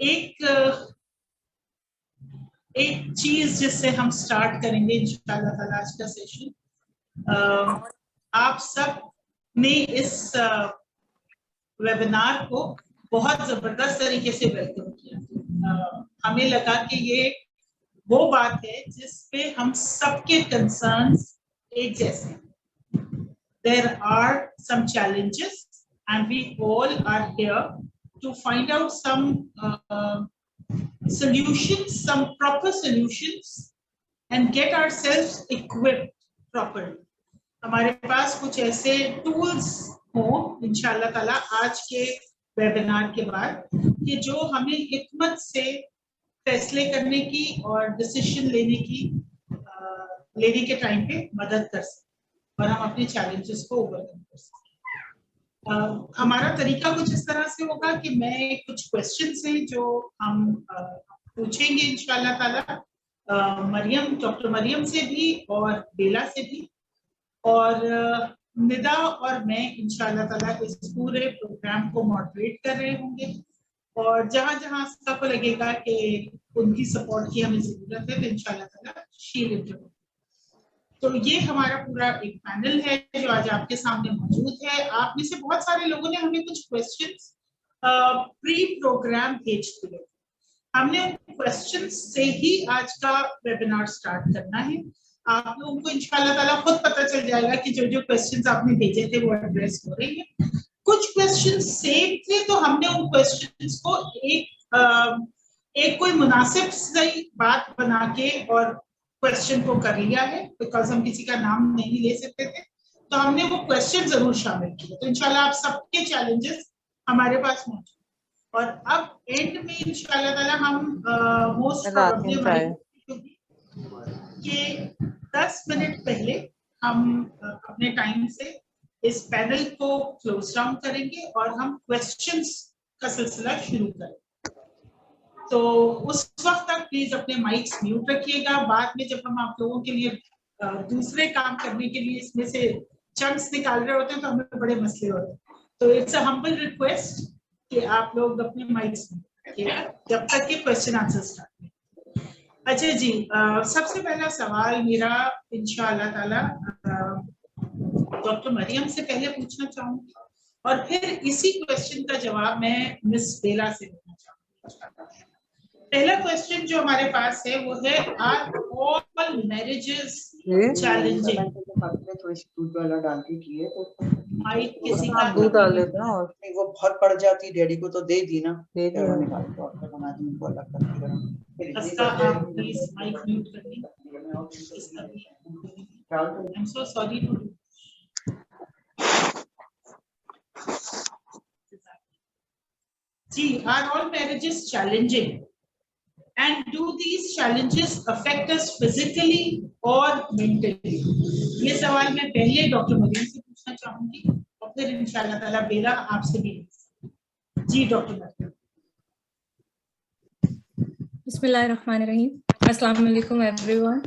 एक एक चीज जिससे हम स्टार्ट करेंगे इंशाल्लाह ताला आज का सेशन। आप सब ने इस वेबिनार को बहुत जबरदस्त तरीके से वेलकम किया। हमें लगा कि ये वो बात है जिसपे हम सबके कंसर्न्स एक जैसे हैं। There are some challenges and we all are here to find out some solutions, some proper solutions and get ourselves equipped properly. हमारे पास कुछ ऐसे टूल्स हो इंशाल्लाह ताला आज के वेबिनार के बाद कि जो हमें हिकमत से फैसले करने की और डिसीजन लेने के टाइम पे मदद कर सकें और हम अपने चैलेंजेस को ओवरकम कर सकें। हमारा तरीका कुछ इस तरह से होगा कि मैं कुछ क्वेश्चंस हैं जो हम पूछेंगे इंशाल्लाह ताला मरियम, डॉक्टर मरियम से भी और बेला से भी, और निदा और मैं इंशाल्लाह ताला इस पूरे प्रोग्राम को मॉडरेट कर रहे होंगे। और जहां जहां सबको लगेगा कि उनकी सपोर्ट की हमें जरूरत है तो इंशाल्लाह ताला शी विल डू। तो ये हमारा पूरा एक पैनल है जो आज आपके सामने मौजूद है। आप में से बहुत सारे लोगों ने हमें कुछ क्वेश्चंस प्री प्रोग्राम भेज दिए। हमने उन क्वेश्चंस से ही आज का वेबिनार स्टार्ट करना है। आप लोगों को इंशाल्लाह ताला खुद पता चल जाएगा कि जो जो क्वेश्चंस आपने भेजे थे वो एड्रेस हो रहे हैं। कुछ क्वेश्चंस सेम थे तो हमने उन क्वेश्चंस को एक कोई मुनासिब सही बात बना के और क्वेश्चन को कर लिया है, बिकॉज हम किसी का नाम नहीं ले सकते थे तो हमने वो क्वेश्चन जरूर शामिल किए। तो इंशाल्लाह आप सबके चैलेंजेस हमारे पास मौजूद। और अब एंड में इंशाल्लाह ताला हम मोस्ट प्रोबेबली कि 10 मिनट पहले हम अपने टाइम से इस पैनल को क्लोज डाउन करेंगे और हम क्वेश्चंस का सिलसिला शुरू करेंगे। तो उस वक्त तक प्लीज अपने माइक्स म्यूट रखिएगा। बाद में जब हम आप लोगों के लिए दूसरे काम करने के लिए इसमें से चंक्स निकाल रहे होते हैं तो हमें बड़े मसले होते हैं। तो इट्स अ हम्बल रिक्वेस्ट कि आप लोग अपने माइक्स म्यूट रखिएगा जब तक कि क्वेश्चन आंसर स्टार्ट। अच्छा जी, सबसे पहला सवाल मेरा इंशाअल्लाह ताला डॉक्टर मरियम से पहले पूछना चाहूंगी और फिर इसी क्वेश्चन का जवाब मैं मिस बेला से देना चाहूंगी। पहला क्वेश्चन जो हमारे पास है वो है, आर ऑल मैरिजेस चैलेंजिंग? थोड़ी सी दूध वाला डाल के किए तो माइक किसी का दूध डाल देते ना, और वो बहुत पड़ जाती डैडी को तो दे दी ना, दे दिया निकाल के और बना दी उनको अलग करके। इसका आप प्लीज माइक म्यूट कर दी। I am so sorry to जी, are all marriages challenging and do these challenges affect us physically or mentally? ये सवाल मैं पहले डॉक्टर मरियम से पूछना चाहूंगी और फिर इंशाल्लाह ताला बेला आपसे भी। जी डॉक्टर मरियम। बिस्मिल्लाहिर्रहमानिर्रहीम। अस्सलाम वालेकुम एवरीवन।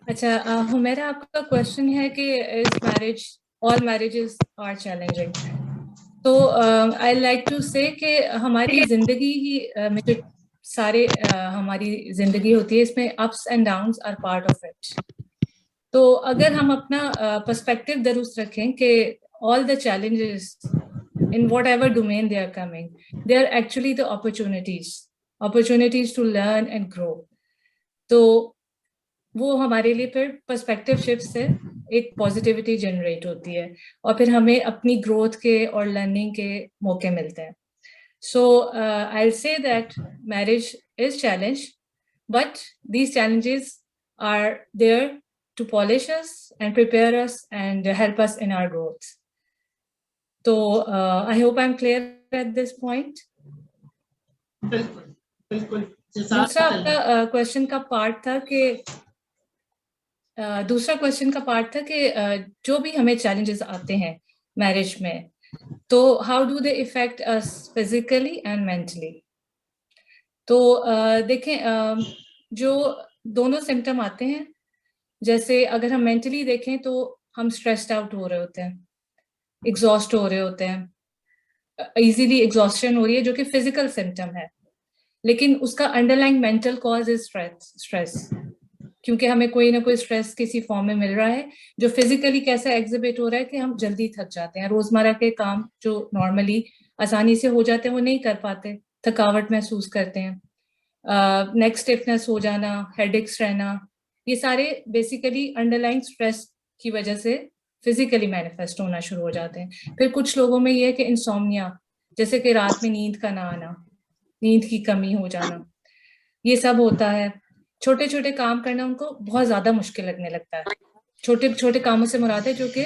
अच्छा, हुमैरा, आपका क्वेश्चन है कि is marriage all marriages are challenging? तो आई लाइक टू से कि हमारी जिंदगी ही में जो सारे हमारी जिंदगी होती है इसमें ups and downs are part of it. तो अगर हम अपना पर्सपेक्टिव दुरुस्त रखें कि all the challenges in whatever domain they are coming, they are actually the opportunities to learn and grow. तो वो हमारे लिए फिर पर्सपेक्टिव शिफ्ट से एक पॉजिटिविटी जनरेट होती है और फिर हमें अपनी ग्रोथ के और लर्निंग के मौके मिलते हैं। So I will say that marriage is challenge, but these challenges are there to polish us and prepare us and help us in our growth. तो I hope I am clear at this point. बिल्कुल बिल्कुल। दूसरा आपका question का part था कि जो भी हमें चैलेंजेस आते हैं मैरिज में, तो how do they effect us physically and mentally? तो देखें, जो दोनों सिम्टम आते हैं, जैसे अगर हम मेंटली देखें तो हम स्ट्रेस्ड आउट हो रहे होते हैं, एग्जॉस्ट हो रहे होते हैं, इजीली एग्जॉस्शन हो रही है, जो कि फिजिकल सिम्टम है, लेकिन उसका underlying mental cause is stress, क्योंकि हमें कोई ना कोई स्ट्रेस किसी फॉर्म में मिल रहा है, जो फिजिकली कैसा एग्जिबिट हो रहा है कि हम जल्दी थक जाते हैं, रोजमर्रा के काम जो नॉर्मली आसानी से हो जाते हैं वो नहीं कर पाते, थकावट महसूस करते हैं, नेक स्टिफनेस हो जाना, हेडेक्स रहना, ये सारे बेसिकली अंडरलाइंग स्ट्रेस की वजह से फिजिकली मैनिफेस्ट होना शुरू हो जाते हैं। फिर कुछ लोगों में ये है कि इंसोम्निया, जैसे कि रात में नींद का ना आना, नींद की कमी हो जाना, ये सब होता है। छोटे छोटे काम करना उनको बहुत ज्यादा मुश्किल लगने लगता है। छोटे छोटे कामों से मुराद है जो कि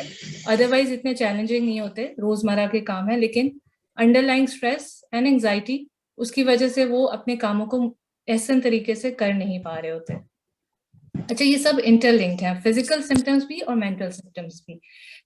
अदरवाइज इतने चैलेंजिंग नहीं होते, रोजमर्रा के काम है, लेकिन अंडरलाइंग स्ट्रेस एंड एंजाइटी उसकी वजह से वो अपने कामों को ऐसे तरीके से कर नहीं पा रहे होते। अच्छा, ये सब इंटरलिंक्ड है, फिजिकल सिम्टम्स भी और मेंटल सिम्टम्स भी,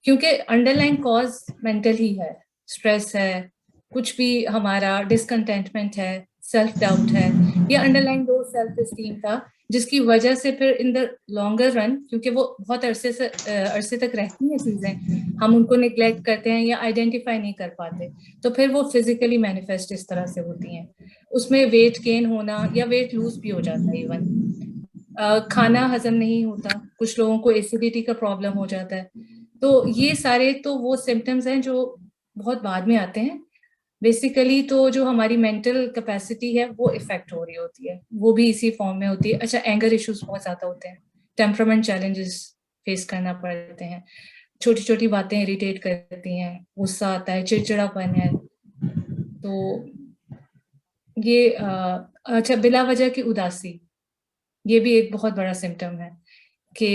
क्योंकि अंडरलाइंग कॉज मेंटल ही है, स्ट्रेस है, कुछ भी हमारा डिसकंटेंटमेंट है, सेल्फ डाउट है, या अंडरलाइंग लो सेल्फ एस्टीम था, जिसकी वजह से फिर इन द लॉन्गर रन, क्योंकि वो बहुत अरसे तक रहती हैं चीजें, हम उनको निग्लेक्ट करते हैं या आइडेंटिफाई नहीं कर पाते, तो फिर वो फिजिकली मैनिफेस्ट इस तरह से होती हैं। उसमें वेट गेन होना या वेट लूज भी हो जाता है, इवन खाना हजम नहीं होता, कुछ लोगों को एसिडिटी का प्रॉब्लम हो जाता है। तो ये सारे तो वो सिम्टम्स हैं जो बहुत बाद में आते हैं। बेसिकली तो जो हमारी मेंटल कैपेसिटी है वो इफेक्ट हो रही होती है, वो भी इसी फॉर्म में होती है। अच्छा, एंगर इश्यूज बहुत ज्यादा होते हैं, टेम्परामेंट चैलेंजेस फेस करना पड़ते हैं, छोटी छोटी बातें इरिटेट करती हैं, गुस्सा आता है, चिड़चिड़ापन है। तो ये अच्छा, बिला वजह की उदासी, ये भी एक बहुत बड़ा सिम्टम है कि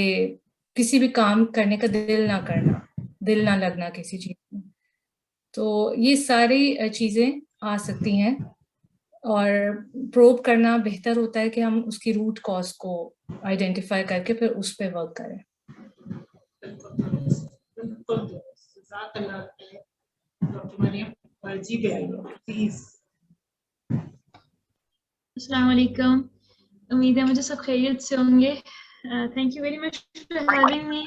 किसी भी काम करने का दिल ना करना, दिल ना लगना किसी चीज में। तो ये सारी चीजें आ सकती हैं, और प्रोब करना बेहतर होता है कि हम उसकी रूट कॉज को आइडेंटिफाई करके फिर उस पर वर्क करें। डॉक्टर मरियम जी भी आइए प्लीज। अस्सलाम वालेकुम, उम्मीद है मुझे सब खैरियत से होंगे। Thank you very much for having me.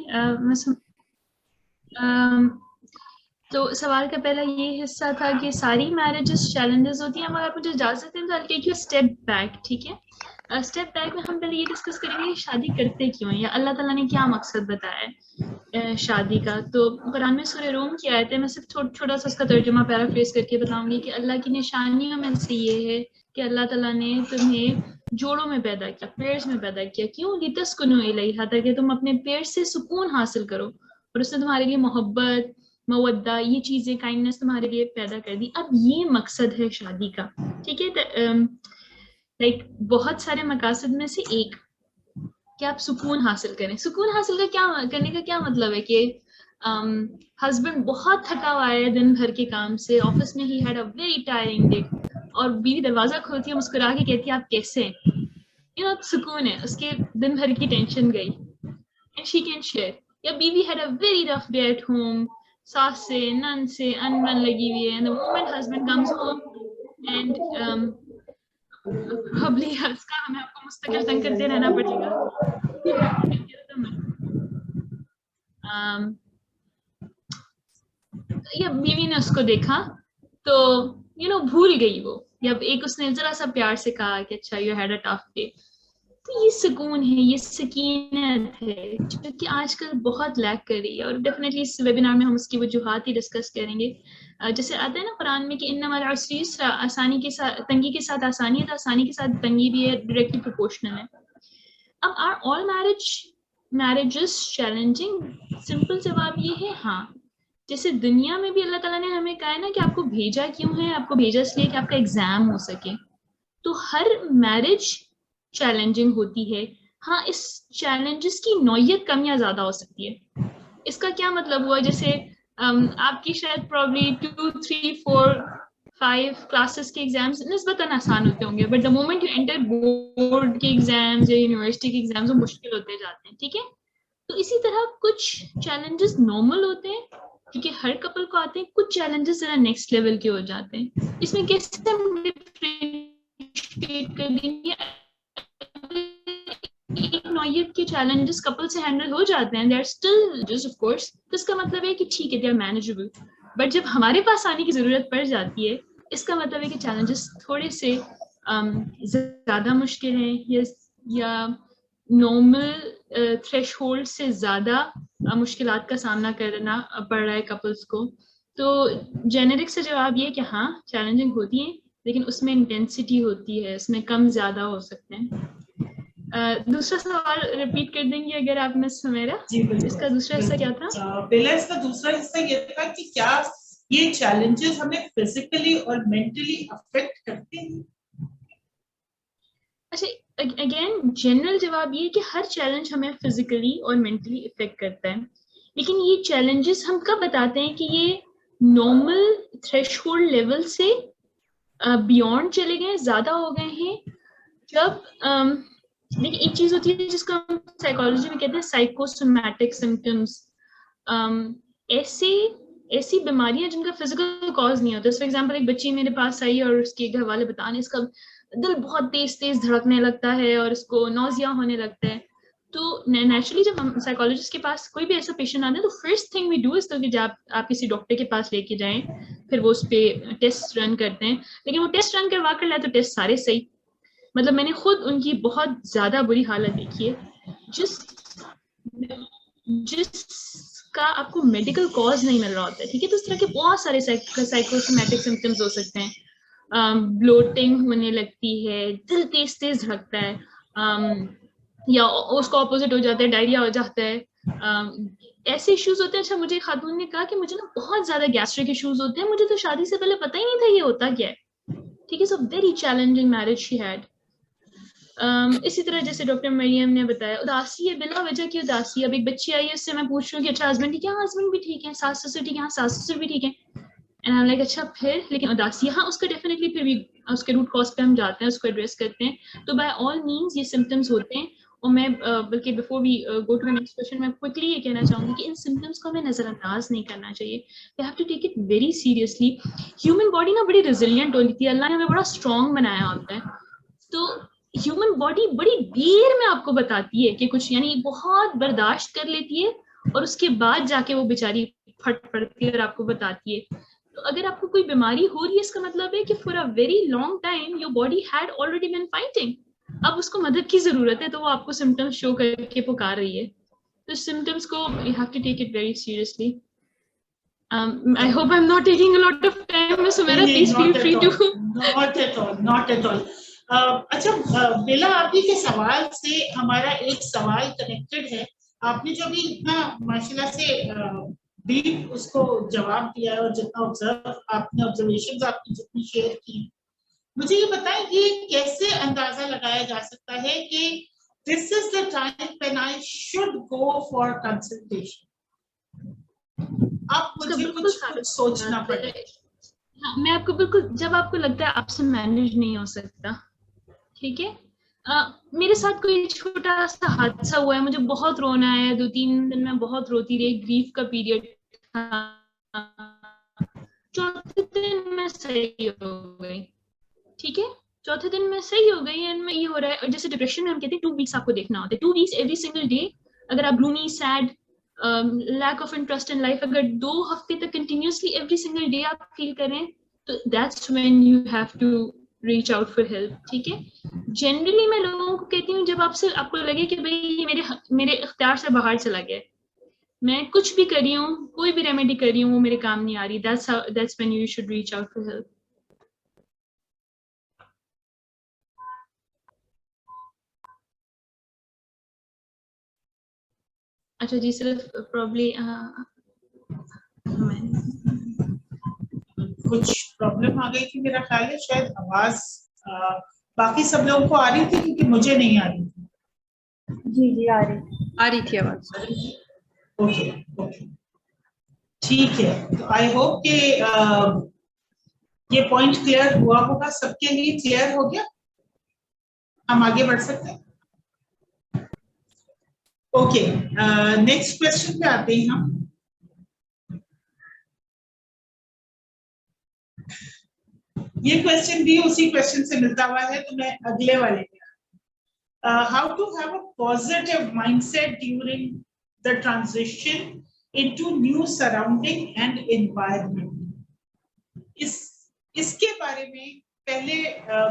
तो सवाल का पहला ये हिस्सा था कि सारी मैरिजेस चैलेंजेस होती हैं, मगर मुझे इजाजत है तो I take you step back, ठीक है। स्टेप बैक में हम पहले ये डिस्कस करेंगे शादी करते क्यों हैं, या अल्लाह ताला ने क्या मकसद बताया है शादी का। तो कुरान में सूरह रूम की आयत है, मैं सिर्फ छोटा सा उसका तर्जुमा पैराफ्रेज करके बताऊंगी कि अल्लाह की निशानियों में से ये है कि अल्लाह ताला ने तुम्हें जोड़ों में पैदा किया, पेयर्स में पैदा किया। क्यों? लितस्कुनु इलैहा, ताकि तुम अपने पेयर से सुकून हासिल करो, और उसने तुम्हारे लिए मोहब्बत, मवद्दा, ये चीजें, काइंडनेस तुम्हारे लिए पैदा कर दी। अब ये मकसद है शादी का, ठीक है। लाइक बहुत सारे मकासद में से एक कि आप सुकून हासिल करें। सुकून हासिल करने का क्या मतलब है कि हस्बैंड बहुत थका हुआ है दिन भर के काम से, ऑफिस में he had a very tiring day, और बीवी दरवाजा खोलती है, मुस्कुरा के कहती है आप कैसे हैं, यू नो, सुकून है, उसके दिन भर की टेंशन गई, एंड शी कैन शेयर। या बीवी had a very rough day at home, सास से नन से अनबन लगी हुई है, and the moment husband comes home and probably उसका हमें आपको मुस्तकिल तंग करते रहना पड़ेगा। या बीवी ने उसको देखा तो यू नो भूल गई वो, या एक उसने जरा सा प्यार से कहा कि अच्छा you had a tough day, तो ये सुकून है, ये सकीनत है जो कि आजकल बहुत लैक कर रही है। और डेफिनेटली इस वेबिनार में हम उसकी वजूहात ही डिस्कस करेंगे। जैसे आता है ना कुरान में कि इन्नमल उसरी युस्रा, आसानी के साथ तंगी के साथ आसानी है, तो आसानी के साथ तंगी भी है, डायरेक्टली प्रोपोर्शनल है। अब are all marriages challenging? Simple जवाब ये है हाँ। जैसे दुनिया में भी अल्लाह ताला ने हमें कहा है ना कि आपको भेजा क्यों है, आपको भेजा इसलिए कि आपका एग्जाम हो सके। तो हर मैरिज चैलेंजिंग होती है। हाँ, इस चैलेंजेस की नौयत कम या ज्यादा हो सकती है। इसका क्या मतलब हुआ, जैसे आपकी शायद प्रॉब्ली 2, 3, 4, 5 क्लासेस के एग्जाम्स निस्बतन आसान होते होंगे, but the moment you enter board के एग्जाम्स या यूनिवर्सिटी के एग्जाम्स वो मुश्किल होते जाते हैं, ठीक है। तो इसी तरह कुछ चैलेंजेस नॉर्मल होते हैं क्योंकि हर कपल को आते हैं, कुछ चैलेंजेस जरा नेक्स्ट लेवल के हो जाते हैं। इसमें कैसे हम डिफरेंशिएट कर देंगे? एक नौयत के चैलेंजेस कपल से हैंडल हो जाते हैं, they are still just of course, तो इसका मतलब है कि ठीक है, दे आर मैनेजेबल। बट जब हमारे पास आने की जरूरत पड़ जाती है, इसका मतलब है कि चैलेंजेस थोड़े से ज्यादा मुश्किल हैं या नॉर्मल थ्रेशहोल्ड से ज्यादा मुश्किलात का सामना करना पड़ रहा है कपल्स को। तो जेनेरिक से जवाब ये कि हाँ चैलेंजिंग होती है, लेकिन उसमें इंटेंसिटी होती है, उसमें कम ज्यादा हो सकते हैं। दूसरा सवाल रिपीट कर देंगे अगर आप मिस मेरा? इसका दूसरा हिस्सा क्या था? पहला इसका दूसरा हिस्सा ये था कि क्या ये चैलेंजेस हमें फिजिकली और मेंटली अफेक्ट करते हैं? अच्छा, अगेन जनरल जवाब ये कि हर चैलेंज हमें फिजिकली और मेंटली इफेक्ट करता है, लेकिन ये चैलेंजेस हम कब बताते हैं कि ये नॉर्मल थ्रेशहोल्ड लेवल से बियॉन्ड चले गए, ज्यादा हो गए हैं, जब देखिए एक चीज होती है जिसको हम साइकोलॉजी में कहते हैं साइकोसोमैटिक सिम्टम्स। ऐसी बीमारियां जिनका फिजिकल कॉज नहीं होता। फॉर एग्जांपल एक बच्ची मेरे पास आई और उसके घर वाले बताने इसका दिल बहुत तेज तेज धड़कने लगता है और इसको नौजिया होने लगता है। तो नेचुरली जब हम साइकोलॉजिस्ट के पास कोई भी ऐसा पेशेंट आता है तो first thing we do is कि जब आप किसी डॉक्टर के पास लेके जाएं, फिर वो उस पर टेस्ट रन करते हैं। लेकिन वो टेस्ट रन करवा कर लाए तो टेस्ट सारे सही, मतलब मैंने खुद उनकी बहुत ज्यादा बुरी हालत देखी है जिसका आपको मेडिकल कॉज नहीं मिल रहा होता है। ठीक है, तो इस तरह के बहुत सारे साइकोसोमैटिक सिम्टम्स हो सकते हैं। ब्लोटिंग होने लगती है, दिल तेज तेज धड़कता है, या उसका ऑपोजिट हो जाता है, डायरिया हो जाता है। ऐसे इश्यूज होते हैं। अच्छा, मुझे खातून ने कहा कि मुझे ना बहुत ज्यादा गैस्ट्रिक इश्यूज होते हैं, मुझे तो शादी से पहले पता ही नहीं था ये होता क्या है। ठीक है, so very challenging marriage she had. इसी तरह जैसे डॉक्टर मरियम ने बताया, उदासी है, बिला वजह की उदासी। अब एक बच्ची आई है, उससे मैं पूछ रही हूँ कि अच्छा हस्बैंड ठीक है? हाँ हस्बैंड भी ठीक है। सास ससुर ठीक है? हाँ सास ससुर भी ठीक है। एंड आई एम लाइक अच्छा फिर, लेकिन उदासी हाँ उसका डेफिनेटली फिर भी उसके रूट कॉज पे हम जाते हैं, उसको एड्रेस करते हैं। तो बाय ऑल मीन्स ये सिम्टम्स होते हैं। और मैं बल्कि before we go to the next question मैं क्विकली ये कहना चाहूंगी कि इन सिम्टम्स को हमें नजरअंदाज नहीं करना चाहिए। We have to take it very seriously. Human body ना बड़ी रिजिलियंट होती है, अल्लाह ने हमें बड़ा स्ट्रॉन्ग बनाया होता है। तो ह्यूमन बॉडी बड़ी देर में आपको बताती है कि कुछ, यानी बहुत बर्दाश्त कर लेती है और उसके बाद जाके वो बेचारी फट पड़ती है और आपको बताती है। तो अगर आपको कोई बीमारी हो रही है, इसका मतलब है कि for a very long time your body had already been fighting. अब उसको मदद की जरूरत है, तो वो आपको सिम्टम्स शो करके पुकार रही है। तो सिम्टम्स को you have to take it very seriously. I hope I'm not taking a lot of time, Ms. Sumaira. Please feel free to. Not at all, not at all. अच्छा बेला, आप ही के सवाल से हमारा एक सवाल कनेक्टेड है। आपने जो भी इतना माशाल्लाह से डीप उसको जवाब दिया है और जितना ऑब्जर्वेशंस आपने जितनी शेयर की, मुझे ये बताएं ये कैसे अंदाजा लगाया जा सकता है कि this is the time when I should go for consultation? आप मुझे कुछ सोचना पड़ेगा। मैं आपको बिल्कुल, जब आपको लगता है आपसे मैनेज नहीं हो सकता, ठीक है, मेरे साथ कोई छोटा सा हादसा हुआ है, मुझे बहुत रोना है, 2-3 दिन में बहुत रोती रही, ग्रीफ का पीरियड था, चौथे दिन में सही हो गई। ठीक है, चौथे दिन में सही हो गई। एंड में ये हो रहा है, जैसे डिप्रेशन में हम कहते हैं 2 वीक्स आपको देखना होता है, 2 वीक्स एवरी सिंगल डे। अगर आप gloomy, sad, lack of interest in life, अगर 2 हफ्ते तक कंटिन्यूसली एवरी सिंगल डे आप फील करें, तो that's when you have to reach out for help. ठीक है, जनरली मैं लोगों को कहती हूँ जब आपको लगे कि भाई ये मेरे इख्तियार से बाहर चला गया, मैं कुछ भी कर रही हूँ, कोई भी रेमेडी कर रही हूँ, वो मेरे काम नहीं आ रही, that's when you should reach out for help. अच्छा जी, सिर्फ प्रॉब्ली कुछ प्रॉब्लम आ गई थी, मेरा ख्याल है शायद आवाज बाकी सब लोगों को आ रही थी क्योंकि मुझे नहीं आ रही थी। जी आ रही थी आवाज। ओके ओके ठीक है, तो आई होप कि ये पॉइंट क्लियर हुआ होगा, सबके लिए क्लियर हो गया, हम आगे बढ़ सकते हैं। ओके, नेक्स्ट क्वेश्चन पे आते हैं हम। ये क्वेश्चन भी उसी क्वेश्चन से मिलता हुआ है, तो मैं अगले वाले पे how to have a positive mindset during the transition into new surrounding and environment. इसके बारे में पहले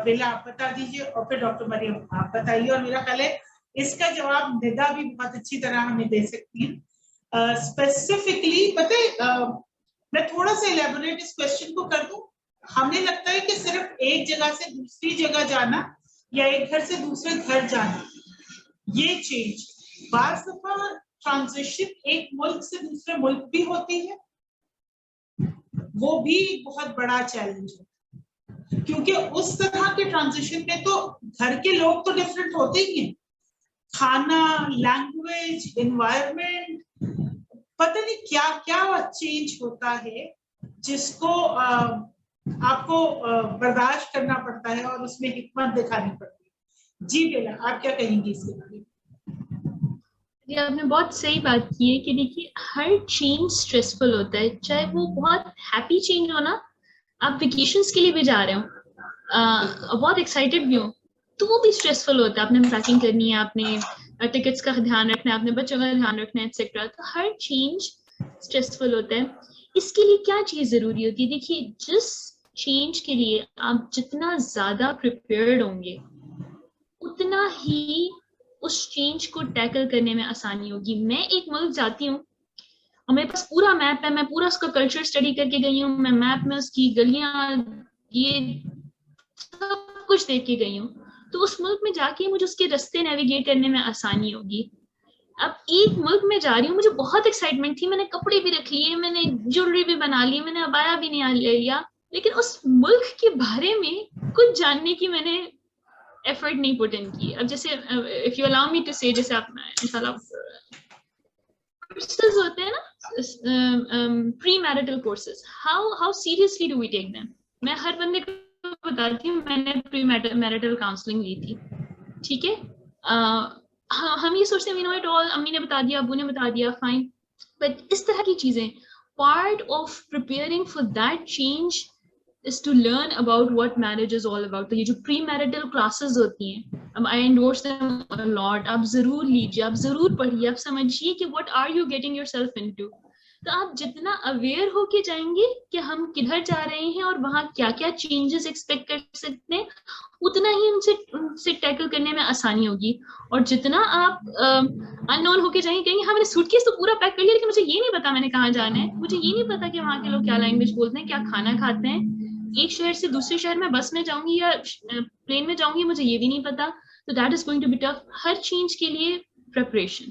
बेला आप बता दीजिए और फिर डॉक्टर मरियम आप बताइए, और मेरा ख्याल है इसका जवाब निदा भी बहुत अच्छी तरह हमें दे सकती है। स्पेसिफिकली पता है, मैं थोड़ा सा इलेबोरेट इस क्वेश्चन को कर दूं। हमें लगता है कि सिर्फ एक जगह से दूसरी जगह जाना या एक घर से दूसरे घर जाना, ये चेंज, बात दफा ट्रांजिशन एक मुल्क से दूसरे मुल्क भी होती है, वो भी बहुत बड़ा चैलेंज है, क्योंकि उस तरह के ट्रांजिशन में तो घर के लोग तो डिफरेंट होते ही हैं, खाना, लैंग्वेज, एनवायरनमेंट, पता नहीं क्या क्या चेंज होता है जिसको आपको बर्दाश्त करना पड़ता है और उसमें हिकमत दिखानी पड़ती है। जी बेला, आप क्या कहेंगी इसके बारे में? ये आपने बहुत सही बात की है कि देखिए हर चेंज स्ट्रेसफुल होता है, चाहे वो बहुत हैप्पी चेंज हो ना, आप वेकेशंस के लिए भी जा रहे हो, बहुत एक्साइटेड भी हो, तो वो भी स्ट्रेसफुल होता है। आपने पैकिंग करनी है, आपने टिकट्स का ध्यान रखना है, आपने बच्चों का ध्यान रखना है, एक्सेट्रा। तो हर चेंज स्ट्रेसफुल होता है। इसके लिए क्या चीज जरूरी होती है? देखिए, जिस चेंज के लिए आप जितना ज्यादा प्रिपेयर्ड होंगे, उतना ही उस चेंज को टैकल करने में आसानी होगी। मैं एक मुल्क जाती हूँ और मेरे पास पूरा मैप है, मैं पूरा उसका कल्चर स्टडी करके गई हूँ, मैं मैप में उसकी गलियां, ये सब कुछ देख के गई हूँ, तो उस मुल्क में जाके मुझे उसके रास्ते नेविगेट करने में आसानी होगी। अब एक मुल्क में जा रही हूँ, मुझे बहुत एक्साइटमेंट थी, मैंने कपड़े भी रख लिए, मैंने ज्वेलरी भी बना ली, मैंने अबाया भी नहीं ले लिया, लेकिन उस मुल्क के बारे में कुछ जानने की मैंने एफर्ट नहीं पुट इन की। अब जैसे if you allow me to say, जैसे आप कोर्सेज होते हैं ना, pre marital courses, how seriously do we take them? मैं हर बंदे को बताती हूँ मैंने प्री मैरिटल काउंसलिंग ली थी, ठीक है। हम ये सोचते हैं वी नो इट ऑल, अम्मी ने बता दिया, अबू ने बता दिया, फाइन, बट इस तरह की चीजें, part of preparing for that change is to learn about what marriage is all about. तो ये जो pre-marital classes होती हैं, I endorse them a lot. आप जरूर लीजिए, आप जरूर पढ़िए, आप समझिए कि what are you getting yourself into. तो आप जितना अवेयर होके जाएंगे कि हम किधर जा रहे हैं और वहाँ क्या क्या चेंजेस एक्सपेक्ट कर सकते हैं, उतना ही उनसे टैकल करने में आसानी होगी। और जितना आप अननोन होके जाएंगे, कहेंगे हाँ मैंने सूटकेस तो पूरा पैक कर लिया, लेकिन मुझे ये नहीं पता मैंने कहाँ जाना है, मुझे ये नहीं पता कि वहाँ के लोग क्या लैंग्वेज बोलते हैं, क्या खाना खाते हैं, एक शहर से दूसरे शहर में बस में जाऊंगी या प्लेन में जाऊंगी, मुझे ये भी नहीं पता। तो that is going to be tough. हर चेंज के लिए प्रिपरेशन।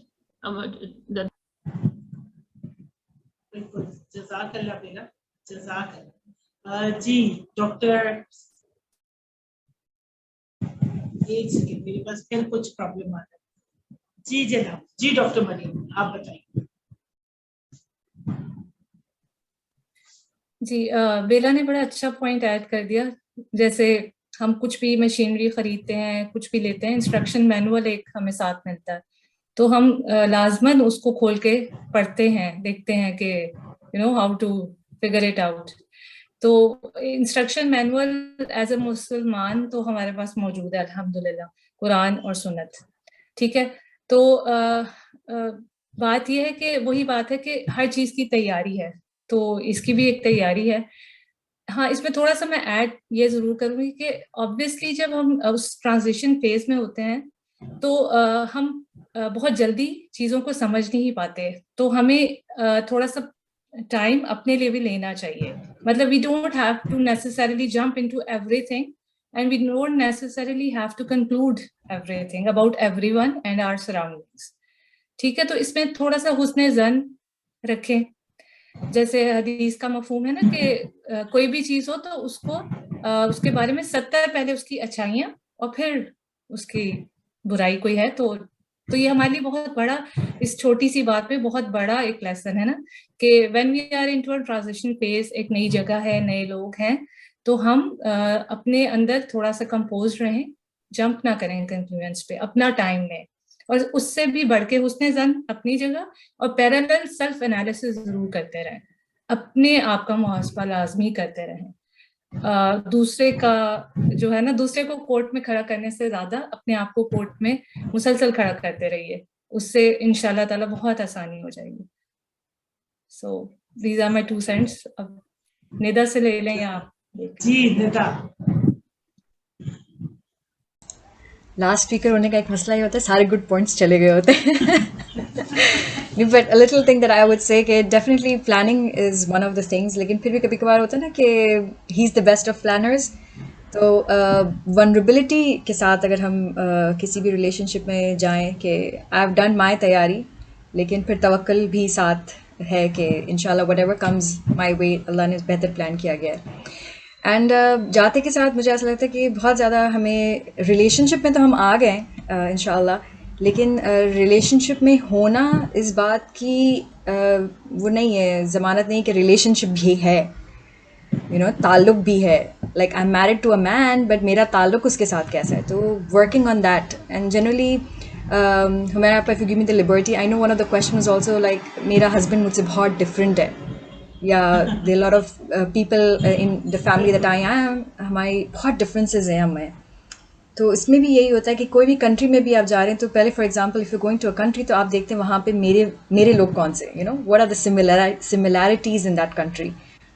बिल्कुल, जज़ाकल्लाह बेला, जज़ाकल्लाह। जी डॉक्टर, एक सेकंड, मेरे पास फिर कुछ प्रॉब्लम आ रहा है। जी जनाब, जी डॉक्टर मरियम, आप बताइए। जी, बेला ने बड़ा अच्छा पॉइंट ऐड कर दिया। जैसे हम कुछ भी मशीनरी खरीदते हैं, कुछ भी लेते हैं, इंस्ट्रक्शन मैनुअल एक हमें साथ मिलता है, तो हम लाजमन उसको खोल के पढ़ते हैं, देखते हैं कि you know how to figure it out. तो इंस्ट्रक्शन मैनुअल एज ए मुसलमान तो हमारे पास मौजूद है अल्हम्दुलिल्लाह, कुरान और सुन्नत, ठीक है। तो बात यह है कि वही बात है कि हर चीज की तैयारी है, तो इसकी भी एक तैयारी है। हाँ, इसमें थोड़ा सा मैं ऐड ये जरूर करूंगी कि ऑब्वियसली जब हम उस ट्रांजिशन फेज में होते हैं तो हम बहुत जल्दी चीजों को समझ नहीं पाते, तो हमें थोड़ा सा टाइम अपने लिए भी लेना चाहिए। मतलब we don't have to necessarily jump into everything and we don't necessarily have to conclude everything about everyone and our surroundings, ठीक है। तो इसमें थोड़ा सा हुस्ने ज़न रखें। जैसे हदीस का मफहूम है ना कि कोई भी चीज हो तो उसको उसके बारे में 70 पहले उसकी अच्छाइयां और फिर उसकी बुराई कोई है तो ये हमारे लिए बहुत बड़ा, इस छोटी सी बात पे बहुत बड़ा एक लेसन है ना कि when we are into a transition phase, एक नई जगह है, नए लोग हैं, तो हम अपने अंदर थोड़ा सा कंपोज रहें, जंप ना करें कंक्लूजन्स पे, अपना टाइम लें, और उससे भी बढ़ के हुस्ने ज़न अपनी जगह, और पैरेलल सेल्फ एनालिसिस जरूर करते रहें, अपने आप का मुहासबा लाजमी करते रहें। दूसरे का जो है ना, दूसरे को कोर्ट में खड़ा करने से ज्यादा अपने आप को कोर्ट में मुसलसल खड़ा करते रहिए, उससे इंशाल्लाह ताला बहुत आसानी हो जाएगी। So these are my 2 cents. अब निदा से ले लें या आप? जी निदा। लास्ट स्पीकर होने का एक मसला ये होता है, सारे गुड पॉइंट्स चले गए होते हैं. But a little thing that I would say कि definitely planning is one of the things, लेकिन फिर भी कभी कभार होता है ना कि he is the best of planners. तो वनरेबिलिटी के साथ अगर हम किसी भी रिलेशनशिप में जाएं कि आई हैव डन माई तैयारी, लेकिन फिर तवक्कुल भी साथ है कि इंशाल्लाह व्हाटएवर कम्स माय वे अल्लाह ने बेहतर प्लान किया गया है. एंड जाते के साथ मुझे ऐसा लगता है कि बहुत ज़्यादा हमें रिलेशनशिप में तो हम आ गए इंशाल्लाह, लेकिन रिलेशनशिप में होना इस बात की वो नहीं है, ज़मानत नहीं कि रिलेशनशिप भी है, यू नो, ताल्लुक भी है. Like I am married to a man but मेरा ताल्लुक उसके साथ कैसा है, तो working on that. And generally हमारे आप, if you give me the liberty, I know one of the question is also like मेरा हस्बैंड मुझसे बहुत डिफरेंट है, या there lot of people in the family that I am, हमारी बहुत differences हैं हमें. तो इसमें भी यही होता है कि कोई भी कंट्री में भी आप जा रहे हैं तो पहले for example if you going to a country तो आप देखते हैं वहाँ पे मेरे लोग कौन से, you know, what are the similarities in that country.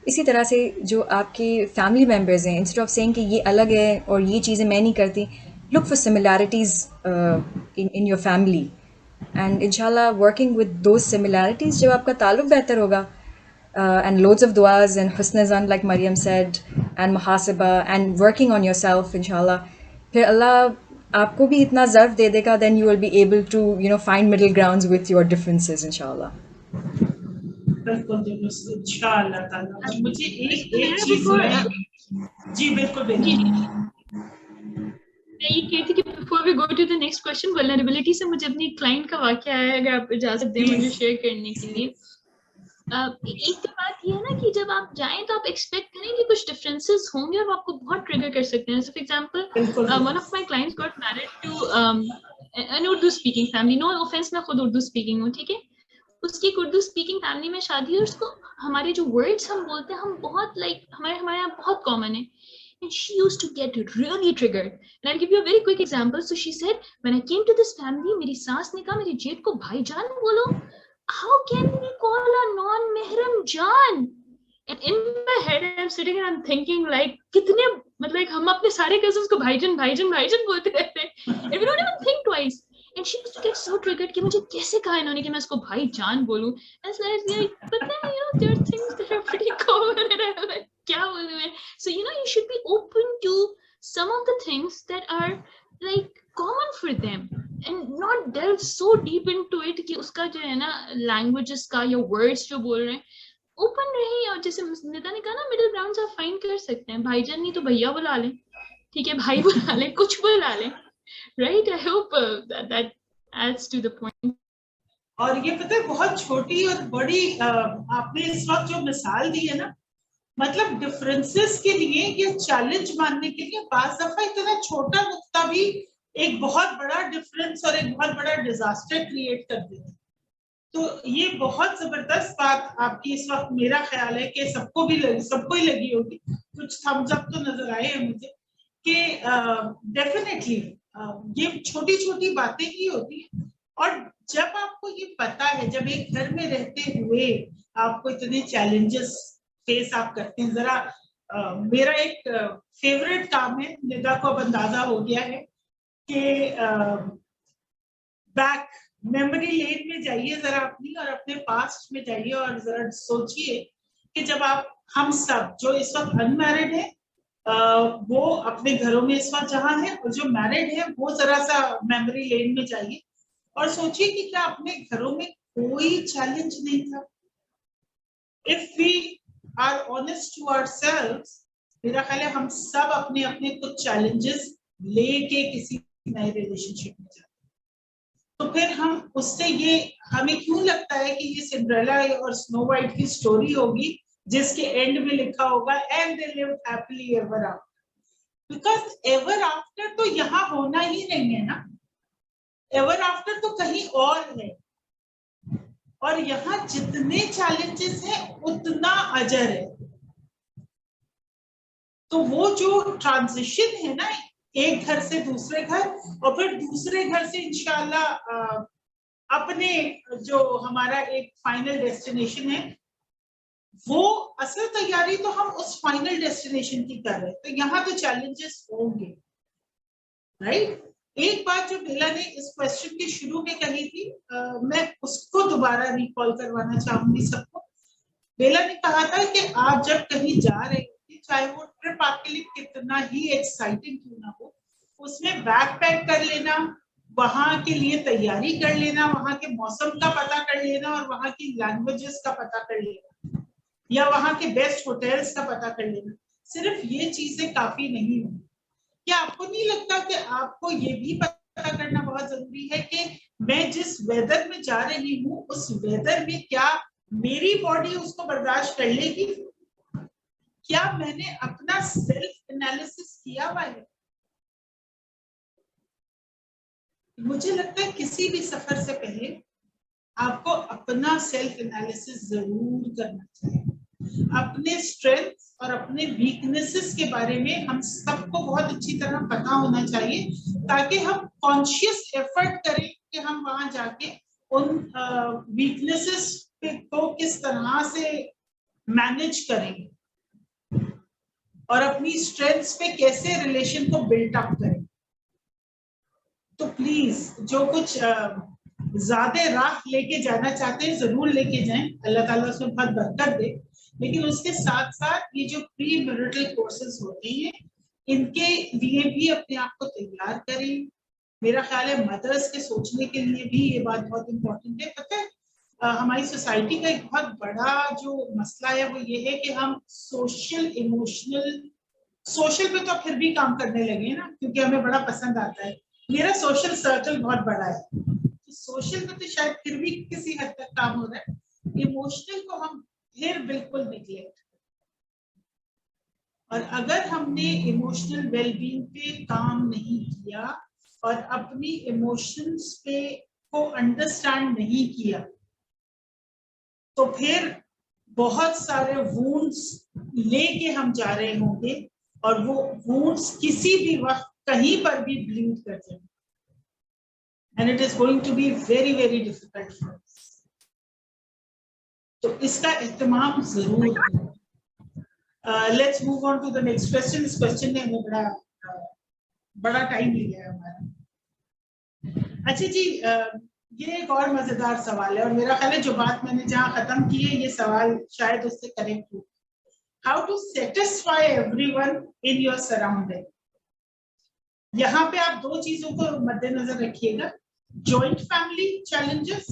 इसी तरह से जो आपके फैमिली मेम्बर्स हैं, इंस्टेड ऑफ सेइंग कि ये अलग है और ये चीज़ें मैं नहीं करती, look for similarities in your family, and इंशाल्लाह वर्किंग विद दोज सिमिलैरिटीज़ जब आपका ताल्लुक बेहतर होगा, and loads of du'as and husn zan like Maryam said, and muhasaba and working on yourself, inshallah फिर अल्लाह आपको भी इतना ज़र्फ दे देगा, then you will be able to, you know, find middle grounds with your differences, inshallah. बिल्कुल दुरुस्त, इंशाअल्लाह ताला. मुझे एक चीज जी बिल्कुल मैं ये कहती कि before we go to the next question, vulnerability से मुझे अपनी क्लाइंट का वाकया है, अगर आप इजाजत दें मुझे शेयर करने के लिए. एक तो बात ये है ना कि जब आप जाएं तो आप एक्सपेक्ट करें कि कुछ डिफरेंसेस होंगे और आपको बहुत ट्रिगर कर सकते हैं. For example one of my clients got married to an Urdu speaking family. No offence, मैं खुद उर्दू स्पीकिंग हूँ, ठीक है. उसकी एक उर्दू स्पीकिंग फैमिली में शादी है, और उसको हमारे जो वर्ड्स हम बोलते हैं हम बहुत लाइक हमारे यहाँ बहुत कॉमन है. And she used to get really triggered. And I'll give you a very quick example. So she said, when I came to this family, मेरी सास ने कहा मेरे जेठ को भाईजान बोलो. How can we call a non-mahram Jan? And in my head, I'm sitting and I'm thinking like, कितने मतलब हम अपने सारे cousins को भाईजान भाईजान भाईजान बोलते रहते हैं. And we don't even think twice. And she used to get so triggered कि मुझे कैसे कहा इन्होंने कि मैं इसको भाईजान बोलूं. And so I was like, but then you know there are things that are pretty common. And I'm like, क्या बोलूं मैं? So you know you should be open to some of the things that are like common for them. And not delve so deep into it कि उसका जो है ना languages का या words जो बोल रहे हैं open रहे. और जैसे निता ने कहा ना, middle grounds आप find कर सकते हैं. भाईजान नहीं तो भैया बुला लें, ठीक है, भाई बुला लें, कुछ बुला लें, right? I hope that adds to the point. और ये पता है बहुत छोटी और बड़ी आपने इस वक्त जो मिसाल दी है ना, मतलब डिफरेंसेस के लिए ये चैलेंज मानने के लिए बाज़ दफा इतना छोटा नुक्ता भी एक बहुत बड़ा डिफरेंस और एक बहुत बड़ा डिजास्टर क्रिएट कर देता है. तो ये बहुत जबरदस्त बात आपकी इस वक्त मेरा ख्याल है कि सबको ही लगी होगी. कुछ थम्स अप तो नजर आए हैं मुझे कि डेफिनेटली ये छोटी छोटी बातें ही होती है. और जब आपको ये पता है, जब एक घर में रहते हुए आपको इतने चैलेंजेस फेस आप करते हैं. जरा मेरा एक फेवरेट काम है, निदा को अब अंदाजा हो गया है कि बैक मेमोरी लेन में जाइए जरा अपनी, और अपने पास्ट में जाइए और जरा सोचिए कि जब हम सब जो इस वक्त अनमैरिड है वो अपने घरों में इस वक्त जहाँ है, और जो मैरिड है वो जरा सा मेमोरी लेन में जाइए और सोचिए कि क्या अपने घरों में कोई चैलेंज नहीं था. If we are honest to ourselves, मेरा ख्याल है हम सब अपने अपने कुछ चैलेंजेस लेके किसी नए रिलेशनशिप में जाते हैं. तो फिर हम उससे ये हमें क्यों लगता है कि ये सिंड्रेला और स्नो वाइट की स्टोरी होगी जिसके एंड में लिखा होगा and they lived happily ever after. Because ever after तो यहाँ होना ही नहीं है ना. एवर आफ्टर तो कहीं और है, और यहाँ जितने चैलेंजेस हैं उतना अजर है. तो वो जो ट्रांजिशन है ना, एक घर से दूसरे घर और फिर दूसरे घर से इंशाल्लाह अपने जो हमारा एक फाइनल डेस्टिनेशन है वो असल तैयारी तो हम उस फाइनल डेस्टिनेशन की कर रहे हैं, तो यहाँ तो चैलेंजेस होंगे, राइट। एक बात जो बेला ने इस क्वेश्चन के शुरू में कही थी, मैं उसको दोबारा रिकॉल करवाना चाहूंगी सबको। बेला ने कहा था कि आप जब कहीं जा रहे होते, चाहे वो ट्रिप आपके लिए कितना ही एक्साइटिंग क्यों ना हो, उसमें बैग पैक कर लेना, वहां के लिए तैयारी कर लेना, वहां के मौसम का पता कर लेना और वहां की लैंग्वेजेस का पता कर लेना, या वहां के बेस्ट होटल्स का पता कर लेना, सिर्फ ये चीजें काफी नहीं है। क्या आपको नहीं लगता कि आपको ये भी पता करना बहुत जरूरी है कि मैं जिस वेदर में जा रही हूँ उस वेदर में क्या मेरी बॉडी उसको बर्दाश्त कर लेगी? क्या मैंने अपना सेल्फ एनालिसिस किया हुआ है? मुझे लगता है किसी भी सफर से पहले आपको अपना सेल्फ एनालिसिस जरूर करना चाहिए। अपने स्ट्रेंथ और अपने वीकनेसेस के बारे में हम सबको बहुत अच्छी तरह पता होना चाहिए, ताकि हम कॉन्शियस एफर्ट करें कि हम वहां जाके उन वीकनेसेस को किस तरह से मैनेज करेंगे और अपनी स्ट्रेंथ्स पे कैसे रिलेशन को बिल्ट अप करें। तो प्लीज जो कुछ ज्यादा राह लेके जाना चाहते हैं जरूर लेके जाएं, अल्लाह ताला उसमें बहुत बरकत दे। लेकिन उसके साथ साथ ये जो प्री मैरिटल कोर्सेज होते हैं इनके लिए भी अपने आप को तैयार करें। मेरा ख्याल है मदर्स के सोचने के लिए भी ये बात बहुत इम्पोर्टेंट है। पता है हमारी सोसाइटी का एक बहुत बड़ा जो मसला है वो ये है कि हम सोशल पे तो फिर भी काम करने लगे ना, क्योंकि हमें बड़ा पसंद आता है। मेरा सोशल सर्कल बहुत बड़ा है, तो सोशल में तो शायद फिर भी किसी हद तक काम हो रहा है। इमोशनल को हम फिर बिल्कुल निगलेक्ट। और अगर हमने इमोशनल वेलबींग पे काम नहीं किया और अपनी इमोशंस पे को अंडरस्टैंड नहीं किया, तो फिर बहुत सारे वुंड्स लेके हम जा रहे होंगे और वो वुंड्स किसी भी वक्त कहीं पर भी ब्लीड कर जाएंगे, and it is going to be very very difficult for us. तो इसका एहतमाम जरूर करें। Let's move on to the next question. इस क्वेश्चन ने हमें बड़ा टाइम लिया है हमारा। अच्छा जी, ये एक और मजेदार सवाल है और मेरा ख्याल है जो बात मैंने जहां खत्म की है ये सवाल शायद उससे कनेक्ट हो। How to satisfy everyone in your surrounding. यहाँ पे आप दो चीजों को मद्देनजर रखिएगा, जॉइंट फैमिली चैलेंजेस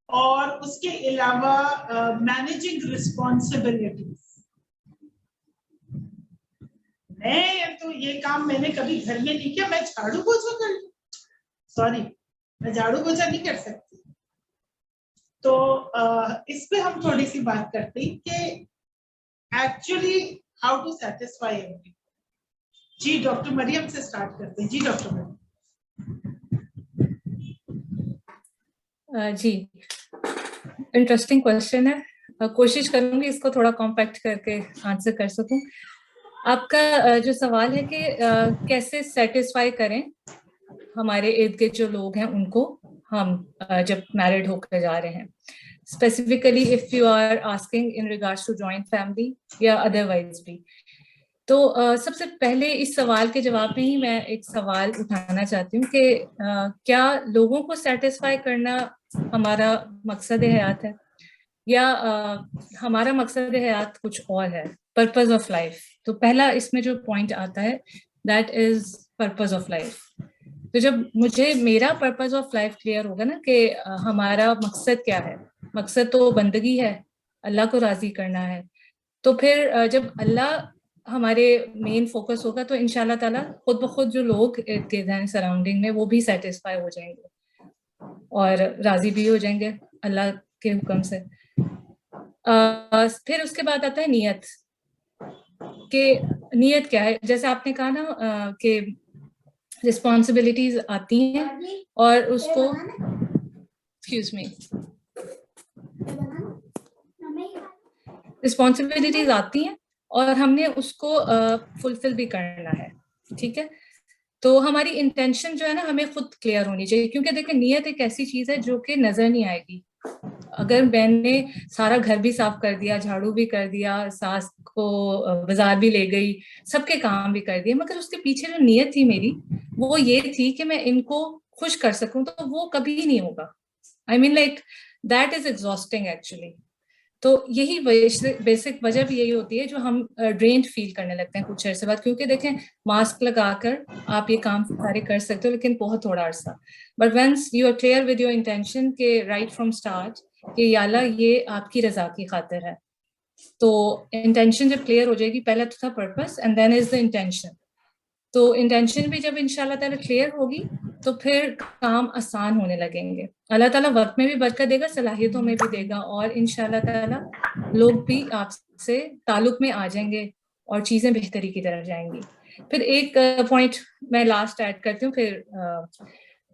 और उसके अलावा मैनेजिंग रिस्पॉन्सिबिलिटीज। मैं तो ये काम मैंने कभी घर में नहीं किया, मैं झाड़ू पोछा कर लूं, सॉरी मैं झाड़ू पोछा नहीं कर सकती। तो इस पे हम थोड़ी सी बात करते हैं कि actually how to satisfy everyone. जी डॉक्टर मरियम से स्टार्ट करते हैं। जी डॉक्टर मरियम। जी इंटरेस्टिंग क्वेश्चन है, कोशिश करूंगी इसको थोड़ा कॉम्पैक्ट करके आंसर कर सकूं। आपका जो सवाल है कि कैसे सेटिस्फाई करें हमारे इर्द गिर्द जो लोग हैं उनको, हम जब मैरिड होकर जा रहे हैं, specifically if you are asking in regards to joint family या अदरवाइज भी। तो सबसे पहले इस सवाल के जवाब में ही मैं एक सवाल उठाना चाहती हूँ कि क्या लोगों को सेटिस्फाई करना हमारा मकसद हयात है या हमारा मकसद हयात कुछ और है, पर्पस ऑफ लाइफ। तो पहला इसमें जो पॉइंट आता है that is purpose of life. तो जब मुझे मेरा पर्पस ऑफ लाइफ क्लियर होगा ना कि हमारा मकसद क्या है, मकसद तो बंदगी है, अल्लाह को राजी करना है, तो फिर जब अल्लाह हमारे मेन फोकस होगा तो इंशाल्लाह ताला खुद ब खुद जो लोग इर्द गिर्द हैं सराउंडिंग में वो भी सेटिस्फाई हो जाएंगे और राजी भी हो जाएंगे अल्लाह के हुक्म से। फिर उसके बाद आता है नियत, कि नियत क्या है। जैसे आपने कहा ना कि रिस्पॉन्सिबिलिटीज आती हैं और उसको, एक्सक्यूज मी, रिस्पॉन्सिबिलिटीज आती हैं और हमने उसको फुलफिल भी करना है, ठीक है। तो हमारी इंटेंशन जो है ना हमें खुद क्लियर होनी चाहिए, क्योंकि देखिए नियत एक ऐसी चीज है जो कि नजर नहीं आएगी, अगर मैंने सारा घर भी साफ कर दिया, झाड़ू भी कर दिया, सास को बाजार भी ले गई, सबके काम भी कर दिए, मगर उसके पीछे जो नीयत थी मेरी वो ये थी कि मैं इनको खुश कर सकूं, तो वो कभी नहीं होगा. I mean like that is exhausting actually. तो यही बेसिक वजह भी यही होती है जो हम ड्रेन्ड फील करने लगते हैं कुछ अर्से बाद, क्योंकि देखें मास्क लगाकर आप ये काम सारे कर सकते हो लेकिन बहुत थोड़ा अर्सा. But once you are clear with your intention के राइट फ्रॉम स्टार्ट कि याला ये आपकी रजा की खातिर है, तो इंटेंशन जब क्लियर हो जाएगी, पहले तो था purpose and then is the intention. तो इंटेंशन भी जब इंशाल्लाह ताला क्लियर होगी तो फिर काम आसान होने लगेंगे. अल्लाह ताला वक्त में भी बरकत देगा, सलाहियतों में भी देगा, और इंशाल्लाह ताला लोग भी आपसे ताल्लुक में आ जाएंगे और चीजें बेहतरी की तरफ जाएंगी. फिर एक पॉइंट मैं लास्ट ऐड करती हूँ, फिर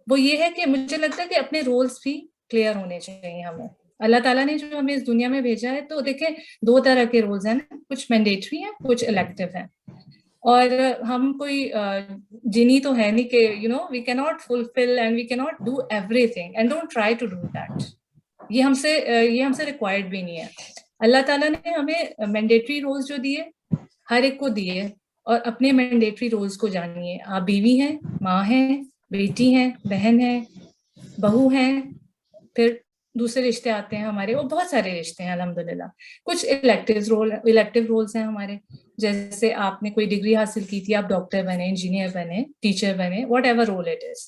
वो ये है कि मुझे लगता है कि अपने रोल्स भी क्लियर होने चाहिए हमें. अल्लाह ताला ने जो हमें इस दुनिया में भेजा है, तो देखें 2 तरह के रोल्स हैं, कुछ मैंडेटरी हैं, कुछ इलेक्टिव हैं. और हम कोई जिनी तो है नहीं कि we can not fulfil and we can not do everything and don't try to do that. ये हमसे रिक्वायर्ड भी नहीं है. अल्लाह ताला ने हमें मैंडेटरी रोल्स जो दिए हर एक को दिए, और अपने मैंडेटरी रोल्स को जानिए. आप बीवी हैं, माँ हैं, बेटी हैं, बहन हैं, बहू हैं, फिर दूसरे रिश्ते आते हैं हमारे, वो बहुत सारे रिश्ते हैं अल्हम्दुलिल्लाह. कुछ इलेक्टिव रोल्स हैं हमारे, जैसे आपने कोई डिग्री हासिल की थी, आप डॉक्टर बने, इंजीनियर बने, टीचर बने, whatever role it is,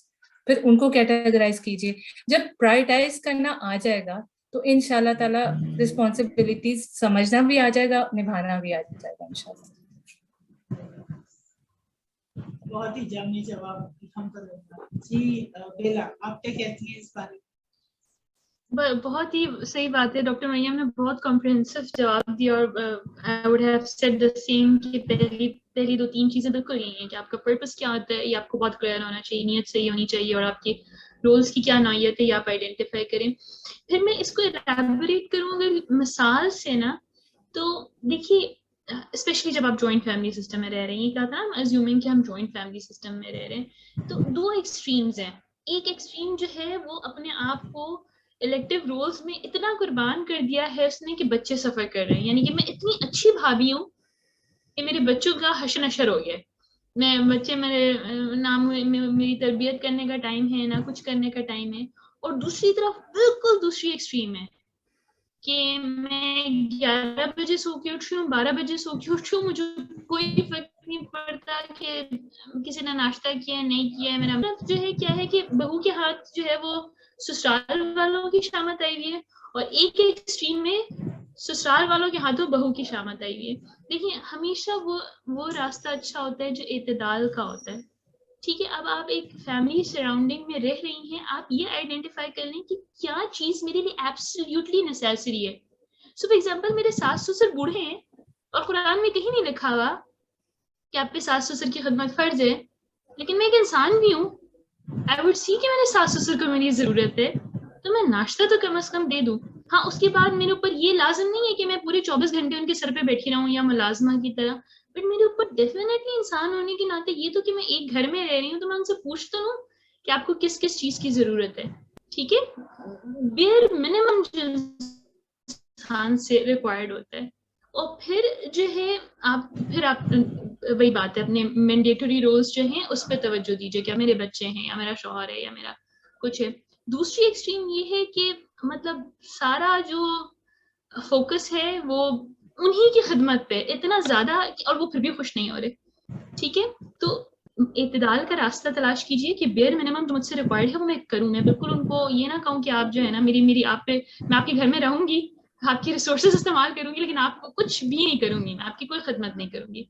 फिर उनको कैटेगराइज कीजिए. जब प्रायोरिटाइज करना आ जाएगा तो इंशाल्लाह ताला रिस्पॉन्सिबिलिटीज समझना भी आ जाएगा, निभाना भी आ जाएगा इंशाल्लाह. बहुत ही जामी जवाब हम कर रहे जी. बेला, आप क्या कहती हैं इस बारे में? बहुत ही सही बात है. डॉक्टर मरियम ने बहुत कॉम्प्रिहेंसिव जवाब दिया, और I would have said the same कि पहली 2-3 चीजें बिल्कुल यही हैं कि आपका पर्पस क्या होता है, ये आपको बहुत क्लियर होना चाहिए, नीयत सही होनी चाहिए, और आपकी रोल्स की क्या नौयत है ये आप आइडेंटिफाई करें. फिर मैं इसको एलैबोरेट करूँ अगर मिसाल से ना, तो देखिए स्पेशली जब आप जॉइंट फैमिली सिस्टम में रह रहे हैं, ये क्या था, हम अज्यूमिंग कि हम जॉइंट फैमिली सिस्टम में रह रहे हैं, तो 2 एक्सट्रीम्स हैं. एक एक्सट्रीम जो है वो अपने आप को इलेक्टिव रोल्स में इतना कुर्बान कर दिया है उसने कि बच्चे सफर कर रहे हैं, यानी कि मैं इतनी अच्छी भाभी हूँ कि मेरे बच्चों का हश्र नशर हो गया, मैं बच्चे मेरे नाम मेरी तरबियत करने का टाइम है ना कुछ करने का टाइम है. और दूसरी तरफ बिल्कुल दूसरी एक्सट्रीम है कि मैं 11 बजे सो के उठ रही हूँ, 12 बजे सो के उठ रही हूँ, मुझे कोई फर्क नहीं पड़ता कि किसी ने नाश्ता किया नहीं किया. मेरा जो है क्या है कि बहू के हाथ जो है वो ससुराल वालों की शामत आई हुई है, और एक एक्सट्रीम में ससुराल वालों के हाथों बहू की शामत आई हुई है. देखिए हमेशा वो रास्ता अच्छा होता है जो इत्तेदाल का होता है. ठीक है, अब आप एक फैमिली सराउंडिंग में रह रही हैं, आप ये आइडेंटिफाई कर लें कि क्या चीज मेरे लिए एब्सोल्युटली नेसेसरी है. सो फॉर एग्जांपल मेरे सास ससुर बूढ़े हैं और कुरान में कहीं नहीं लिखा हुआ कि आप पे सास ससुर की खिदमत फर्ज है, लेकिन मैं एक इंसान भी हूँ. आई वुड सी कि मेरे सास ससुर को मेरी जरूरत है, तो मैं नाश्ता तो कम से कम दे दूं. हाँ, उसके बाद मेरे ऊपर ये लाजिम नहीं है कि मैं पूरे 24 घंटे उनके सर पे बैठी रहूं या मुलाजमा की तरह, बट मेरे ऊपर डेफिनेटली इंसान होने के नाते ये तो कि मैं एक घर में रह रही हूँ, तो मैं उनसे पूछ तो लूं कि आपको किस किस चीज की जरूरत है. ठीक है, बेयर मिनिमम इंसान से रिक्वायर्ड होता है. और फिर जो है आप वही बात है, अपने मैंडेटरी रोल्स जो हैं उस पर तवज्जो दीजिए, क्या मेरे बच्चे हैं या मेरा शौहर है या मेरा कुछ है. दूसरी एक्सट्रीम ये है कि मतलब सारा जो फोकस है वो उन्हीं की खिदमत पे इतना ज्यादा, और वो फिर भी खुश नहीं हो रहे. ठीक है, तो इत्तेदाल का रास्ता तलाश कीजिए कि बेयर मिनिमम जो मुझसे रिक्वायर्ड है वो मैं करूँ. मैं बिल्कुल उनको ये ना कहूँ कि आप जो है ना मेरी आप पे, मैं आपके घर में रहूंगी, आपकी रिसोर्सेज इस्तेमाल करूंगी, लेकिन आपको कुछ भी नहीं करूंगी, मैं आपकी कोई खिदमत नहीं करूंगी.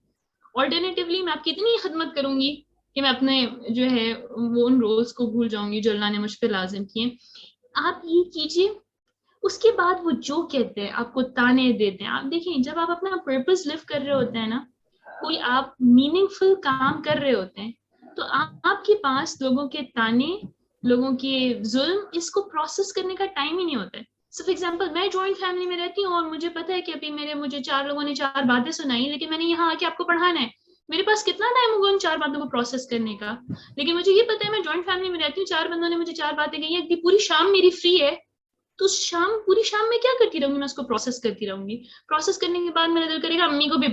ऑल्टरनेटिवली मैं आपकी इतनी खिदमत करूंगी कि मैं अपने जो है वो उन रोल्स को भूल जाऊंगी जो अल्लाह ने मुझ पर लाजिम किए. आप ये कीजिए. उसके बाद वो जो कहते हैं आपको ताने देते हैं, आप देखें जब आप अपना पर्पस लिव कर रहे होते हैं ना, कोई आप मीनिंगफुल काम कर रहे होते हैं, तो आपके पास लोगों के ताने, लोगों के जुल्म, इसको प्रोसेस करने का टाइम ही नहीं होता है. सो फॉर एग्जाम्पल मैं जॉइंट फैमिली में रहती हूँ और मुझे पता है कि अभी मुझे 4 लोगों ने 4 बातें सुनाई, लेकिन मैंने यहाँ आके आपको पढ़ाना है. मेरे पास कितना टाइम होगा उन 4 बातों को प्रोसेस करने का. लेकिन मुझे ये पता है मैं जॉइंट फैमिली में रहती हूँ, 4 बंदों ने मुझे 4 बातें कही हैं, पूरी शाम मेरी फ्री है, तो शाम, पूरी शाम में क्या करती रहूंगी, मैं उसको प्रोसेस करती रहूंगी। प्रोसेस करने के बाद मेरा दिल करेगा अम्मी को भी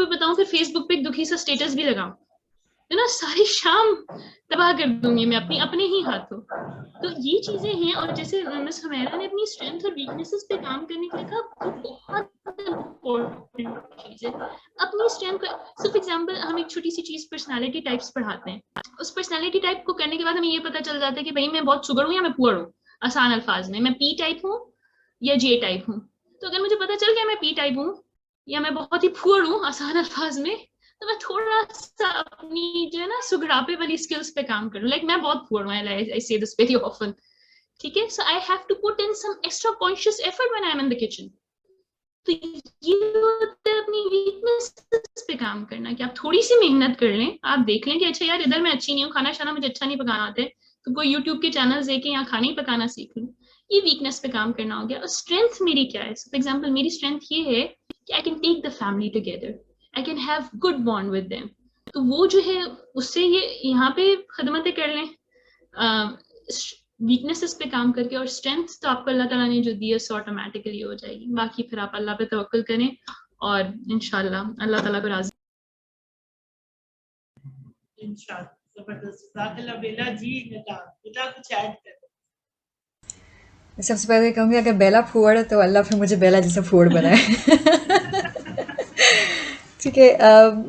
बताऊं, फिर फेसबुक पे एक दुखी सा स्टेटस भी लगाऊं, तो ना सारी शाम तबाह कर दूंगी मैं अपने ही हाथों। तो ये चीजें हैं। और जैसे मिस हुमैरा ने अपनी स्ट्रेंथ और वीकनेसेस पे काम करने के लिए कहा, तो बहुत इम्पोर्टेंट चीज है अपनी स्ट्रेंथ का। सिर्फ एग्जांपल, हम एक छोटी सी चीज पर्सनालिटी टाइप्स पढ़ाते हैं, उस पर्सनालिटी टाइप को करने के बाद हमें ये पता चल जाता है कि भाई मैं बहुत शुगर हूँ या मैं पुअर हूँ। आसान अल्फाज में, मैं पी टाइप हूँ या जे टाइप हूँ। तो अगर मुझे पता चल गया मैं पी टाइप हूँ या मैं बहुत ही पुअर हूँ आसान अल्फाज में, तो मैं थोड़ा सा अपनी जो है ना सुगरापे वाली स्किल्स पे काम करूँ। लाइक मैं बहुत पुअर हूँ, आई से दिस वेरी ऑफन, ठीक है। So I have to put in some extra conscious effort when I am in the kitchen. तो ये होता है अपनी वीकनेस पे काम करना, कि आप थोड़ी सी मेहनत कर लें, आप देख लें कि अच्छा यार इधर मैं अच्छी नहीं हूँ, खाना शाना मुझे अच्छा नहीं पकाना आता है, तो कोई यूट्यूब के चैनल देखे यहाँ खाना ही पकाना सीख लूँ। ये वीकनेस पे काम करना हो गया। और स्ट्रेंथ मेरी क्या है? फॉर एग्जाम्पल मेरी स्ट्रेंथ ये है कि I can take the family together, I can have good bond with them. तो वो जो है उससे ये यहाँ पे खदमतें कर लें वीकनेसेस पे काम करके, और स्ट्रेंथ तो आपको अल्लाह ताला ने जो दी है उससे ऑटोमेटिकली हो जाएगी। बाकी फिर आप अल्लाह पे तवक्कुल करें और इंशाल्लाह अल्लाह ताला को राजी। इंशाल्लाह, जबरदस्त। ज़ाकिला बेला जी, बेला कुछ ऐड कर। सबसे पहले कहूँगी अगर बेला फूड है तो अल्लाह फिर मुझे बेला जैसा फूड बनाए। ठीक है।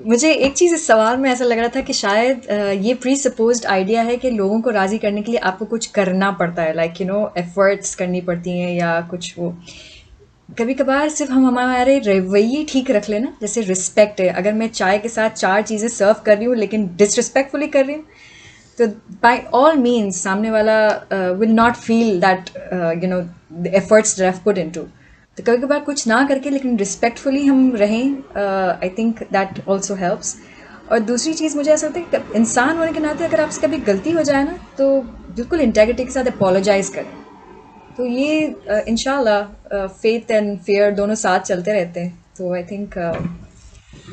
मुझे एक चीज़ इस सवाल में ऐसा लग रहा था कि शायद ये प्री सपोज्ड आइडिया है कि लोगों को राज़ी करने के लिए आपको कुछ करना पड़ता है, लाइक यू नो एफर्ट्स करनी पड़ती हैं या कुछ। वो कभी कभार सिर्फ हम हमारे रवैये ठीक रख लेना, जैसे रिस्पेक्ट है, अगर मैं चाय के साथ 4 चीज़ें सर्व कर रही हूँ लेकिन डिसरिस्पेक्टफुली कर रही हूँ, तो बाय ऑल मीन्स सामने वाला will not feel that you know the efforts that I have put into. तो कभी कभार कुछ ना करके लेकिन रिस्पेक्टफुली हम रहें, I think that also helps. और दूसरी चीज़ मुझे ऐसा लगता है कि इंसान होने के नाते अगर आपसे कभी गलती हो जाए ना, तो बिल्कुल इंटेग्रिटी के साथ अपोलोजाइज़ करें। तो ये इंशाल्लाह फेथ एंड फियर दोनों साथ चलते रहते हैं। तो आई थिंक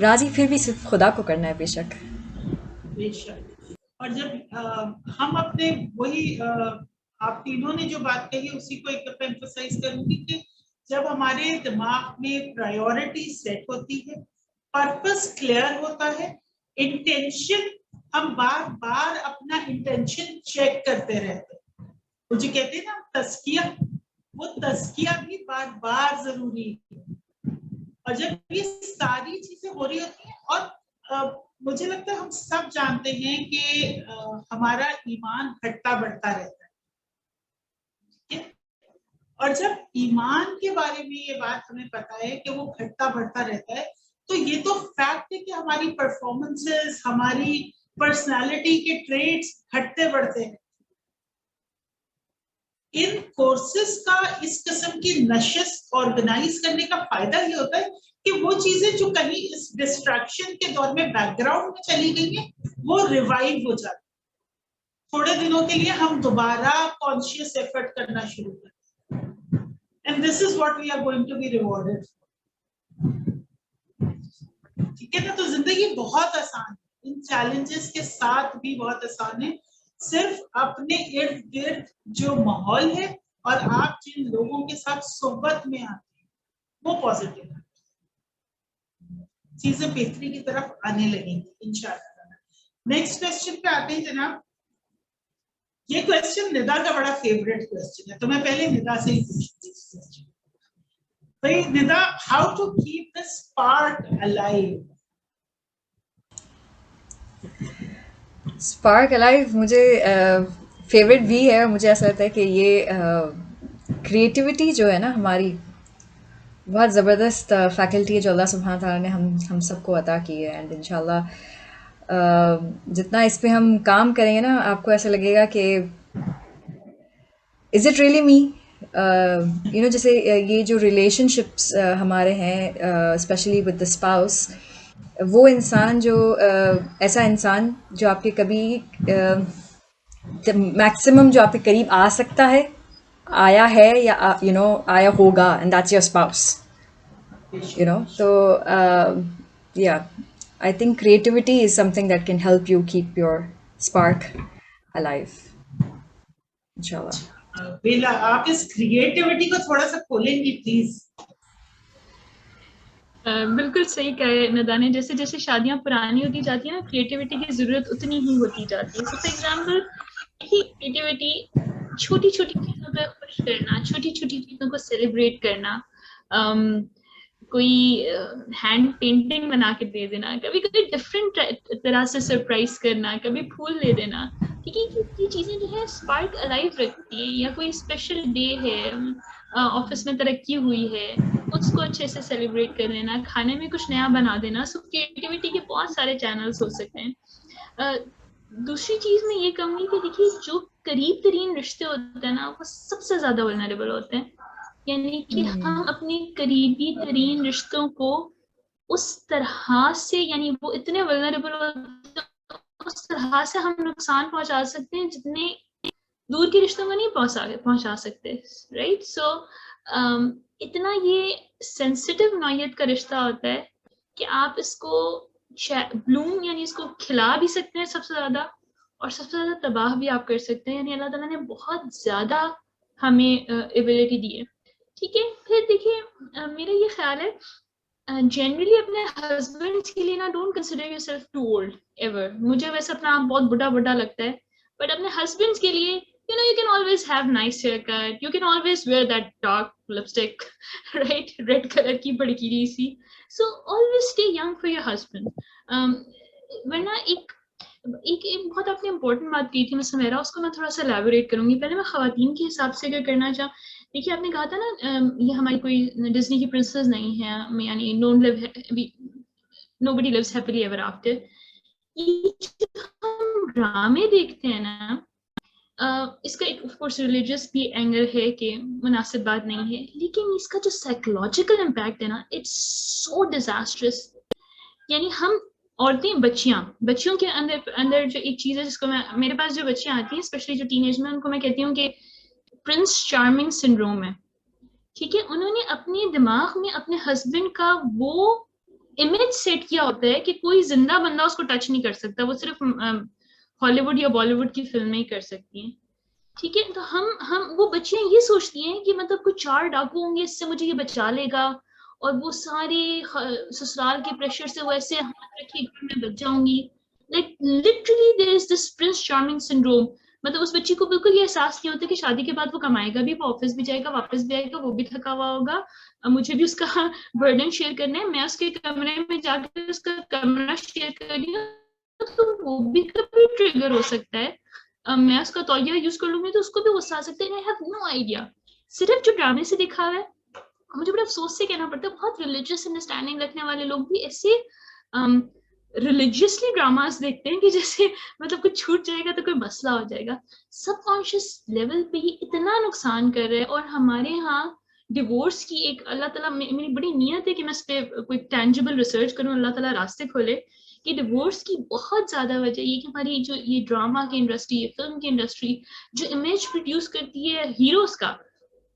राज़ी फिर भी सिर्फ खुदा को करना है बेशक। बेशक। और जब हम अपने वही आप तीनों ने जो बात कही उसी को एक दफा एम्फसाइज करूंगी कि जब हमारे दिमाग में प्रायोरिटी सेट होती है, पर्पस क्लियर होता है, इंटेंशन, हम बार बार अपना इंटेंशन चेक करते रहते हैं। मुझे कहते हैं ना तस्किया, वो तस्किया भी बार बार जरूरी है। और जब ये सारी चीजें हो रही होती हैं, और मुझे लगता है हम सब जानते हैं कि हमारा ईमान घटता बढ़ता रहता है, ठीक है? और जब ईमान के बारे में ये बात हमें पता है कि वो घटता बढ़ता रहता है, तो ये तो फैक्ट है कि हमारी परफॉर्मेंसेस, हमारी पर्सनालिटी के ट्रेट्स घटते बढ़ते हैं। इन कोर्सेज का इस किस्म की नशिस्त ऑर्गेनाइज करने का फायदा ये होता है कि वो चीजें जो कहीं इस डिस्ट्रैक्शन के दौर में बैकग्राउंड में चली गई है, वो रिवाइव हो जाती है। थोड़े दिनों के लिए हम दोबारा कॉन्शियस एफर्ट करना शुरू करते हैं, and this is what we are going to be rewarded. ठीक है ना? तो जिंदगी बहुत आसान है, इन चैलेंजेस के साथ भी बहुत आसान है। सिर्फ अपने इर्द गिर्द जो माहौल है और आप जिन लोगों के साथ सोबत में आते हैं वो पॉजिटिव है, चीजें बेहतरी की तरफ आने लगेंगी इंशाल्लाह। नेक्स्ट क्वेश्चन पे आते हैं जनाब। ये क्वेश्चन निदा का बड़ा फेवरेट क्वेश्चन है, तो मैं पहले निदा से ही पूछती हूँ। भाई Nida, how to keep the spark alive? Spark alive मुझे फेवरेट भी है, और मुझे ऐसा लगता है कि ये क्रिएटिविटी जो है ना हमारी, बहुत ज़बरदस्त फैकल्टी है जो अल्लाह सुब्हान ताला ने हम सबको अता की है। एंड इंशाल्लाह जितना इस पे हम काम करेंगे ना, आपको ऐसा लगेगा कि is it really me, you know. जैसे ये जो रिलेशनशिप्स हमारे हैं, स्पेशली विद द स्पाउस, वो इंसान जो ऐसा इंसान जो आपके कभी मैक्सिमम जो आपके करीब आ सकता है, आया है या यू नो आया होगा, and that's your spouse, you know. So yeah, I think creativity is something that can help you keep your spark alive, inshallah. बेला, आप इस क्रिएटिविटी को थोड़ा सा खोलेंगी प्लीज? बिल्कुल सही कहे नदा ने, जैसे जैसे शादियां पुरानी होती जाती है ना, क्रिएटिविटी की जरूरत उतनी ही होती जाती है। सो फॉर एग्जाम्पल, क्रिएटिविटी छोटी छोटी चीजों पर खुश करना, छोटी छोटी चीजों को सेलिब्रेट करना, कोई हैंड पेंटिंग बना के दे देना, कभी कभी डिफरेंट तरह से सरप्राइज करना, कभी फूल दे देना, ठीक है। ये चीजें जो है स्पार्क अलाइव रखती है। या कोई स्पेशल डे है, ऑफिस में तरक्की हुई है, उसको अच्छे से सेलिब्रेट कर लेना, खाने में कुछ नया बना देना। सो क्रिएटिविटी के बहुत सारे चैनल्स हो सकते हैं। दूसरी चीज मैं ये कहूंगी कि देखिए, जो करीब तरीन रिश्ते होते हैं ना, वो सबसे ज्यादा वल्नरेबल होते हैं। यानी कि हम अपने करीबी तरीन रिश्तों को उस तरह से, यानी वो इतने वल्नरेबल होते हैं, उस तरह से हम नुकसान पहुंचा सकते हैं जितने दूर के रिश्तों में नहीं पहुंचा सकते, राइट। सो इतना ये सेंसिटिव नौयत का रिश्ता होता है कि आप इसको ब्लूम, यानी इसको खिला भी सकते हैं सबसे ज्यादा, और सबसे ज्यादा तबाह भी आप कर सकते हैं। यानी अल्लाह ताला ने बहुत ज्यादा हमें एबिलिटी दी है, ठीक है। फिर देखिए, मेरा ये ख्याल है, जनरली अपने हस्बैंड के लिए ना, don't consider yourself too old ever. मुझे वैसे अपना आप बहुत बुढ़ा लगता है, बट अपने हस्बैंड के लिए, you know, you can always have nice haircut, you can always wear that dark lipstick, right, red color की भड़कीली सी, so always stay young for your husband. वरना एक बहुत आपने इम्पोर्टेंट बात की थी मिस मेरा, उसको मैं थोड़ा सा एलैबोरेट करूंगी। पहले मैं खवातीन के हिसाब से अगर करना चाहूँ, देखिए आपने कहा था ना, ये हमारी कोई डिज्नी की प्रिंसेस नहीं है, यानी nobody lives happily ever after। ये जो हम ड्रामे देखते हैं ना, इसका एक ऑफ कोर्स रिलीजियस भी एंगल है कि मुनासिब बात नहीं है, लेकिन इसका जो साइकोलॉजिकल इम्पैक्ट है ना, इट्स सो डिजास्ट्रस। यानी हम औरतें, बच्चियों के अंदर जो एक चीज है, जिसको मेरे पास जो बच्चियां आती हैं, स्पेशली जो टीनेज में, उनको मैं कहती हूँ कि प्रिंस चार्मिंग सिंड्रोम है, ठीक है। उन्होंने अपने दिमाग में अपने हस्बैंड का वो इमेज सेट किया होता है कि कोई जिंदा बंदा उसको टच नहीं कर सकता, वो सिर्फ हॉलीवुड या बॉलीवुड की फिल्में ही कर सकती हैं, ठीक है। तो हम वो बच्चियां ये सोचती हैं कि मतलब कुछ 4 डाकू होंगे, इससे मुझे ये बचा लेगा, और वो सारे ससुराल के प्रेशर से वैसे हाथ रखे घर में बच जाऊंगी। Like literally there is this prince charming syndrome. मतलब उस बच्ची को बिल्कुल ये एहसास नहीं होता कि शादी के बाद वो कमाएगा भी, वो ऑफिस भी जाएगा, वापस भी आएगा, वो भी थका हुआ होगा, मुझे भी उसका बर्डन शेयर करना है, मैं उसके कमरे में जाकर उसका कमरा शेयर कर रही हूँ, तो वो भी कभी ट्रिगर हो सकता है। मैं उसका तौलिया यूज कर लूंगी तो उसको भी गुस्सा आ सकता है। आई हैव नो आइडिया, सिर्फ जो ड्रामे से दिखा हुआ है। मुझे बड़ा अफसोस से कहना पड़ता है, बहुत रिलीजियस अंडरस्टैंडिंग रखने वाले लोग भी ऐसे रिलीजियसली ड्रामास देखते हैं कि जैसे मतलब कुछ छूट जाएगा तो कोई मसला हो जाएगा। सबकॉन्शियस लेवल पे ही इतना नुकसान कर रहे हैं। और हमारे यहाँ डिवोर्स की एक, अल्लाह ताला, मेरी बड़ी नीयत है कि मैं इस पे कोई टेंजिबल रिसर्च करूं, अल्लाह ताला रास्ते खोले, कि डिवोर्स की बहुत ज्यादा वजह ये कि हमारी जो ये ड्रामा की इंडस्ट्री, ये फिल्म की इंडस्ट्री जो इमेज प्रोड्यूस करती है हीरोज का,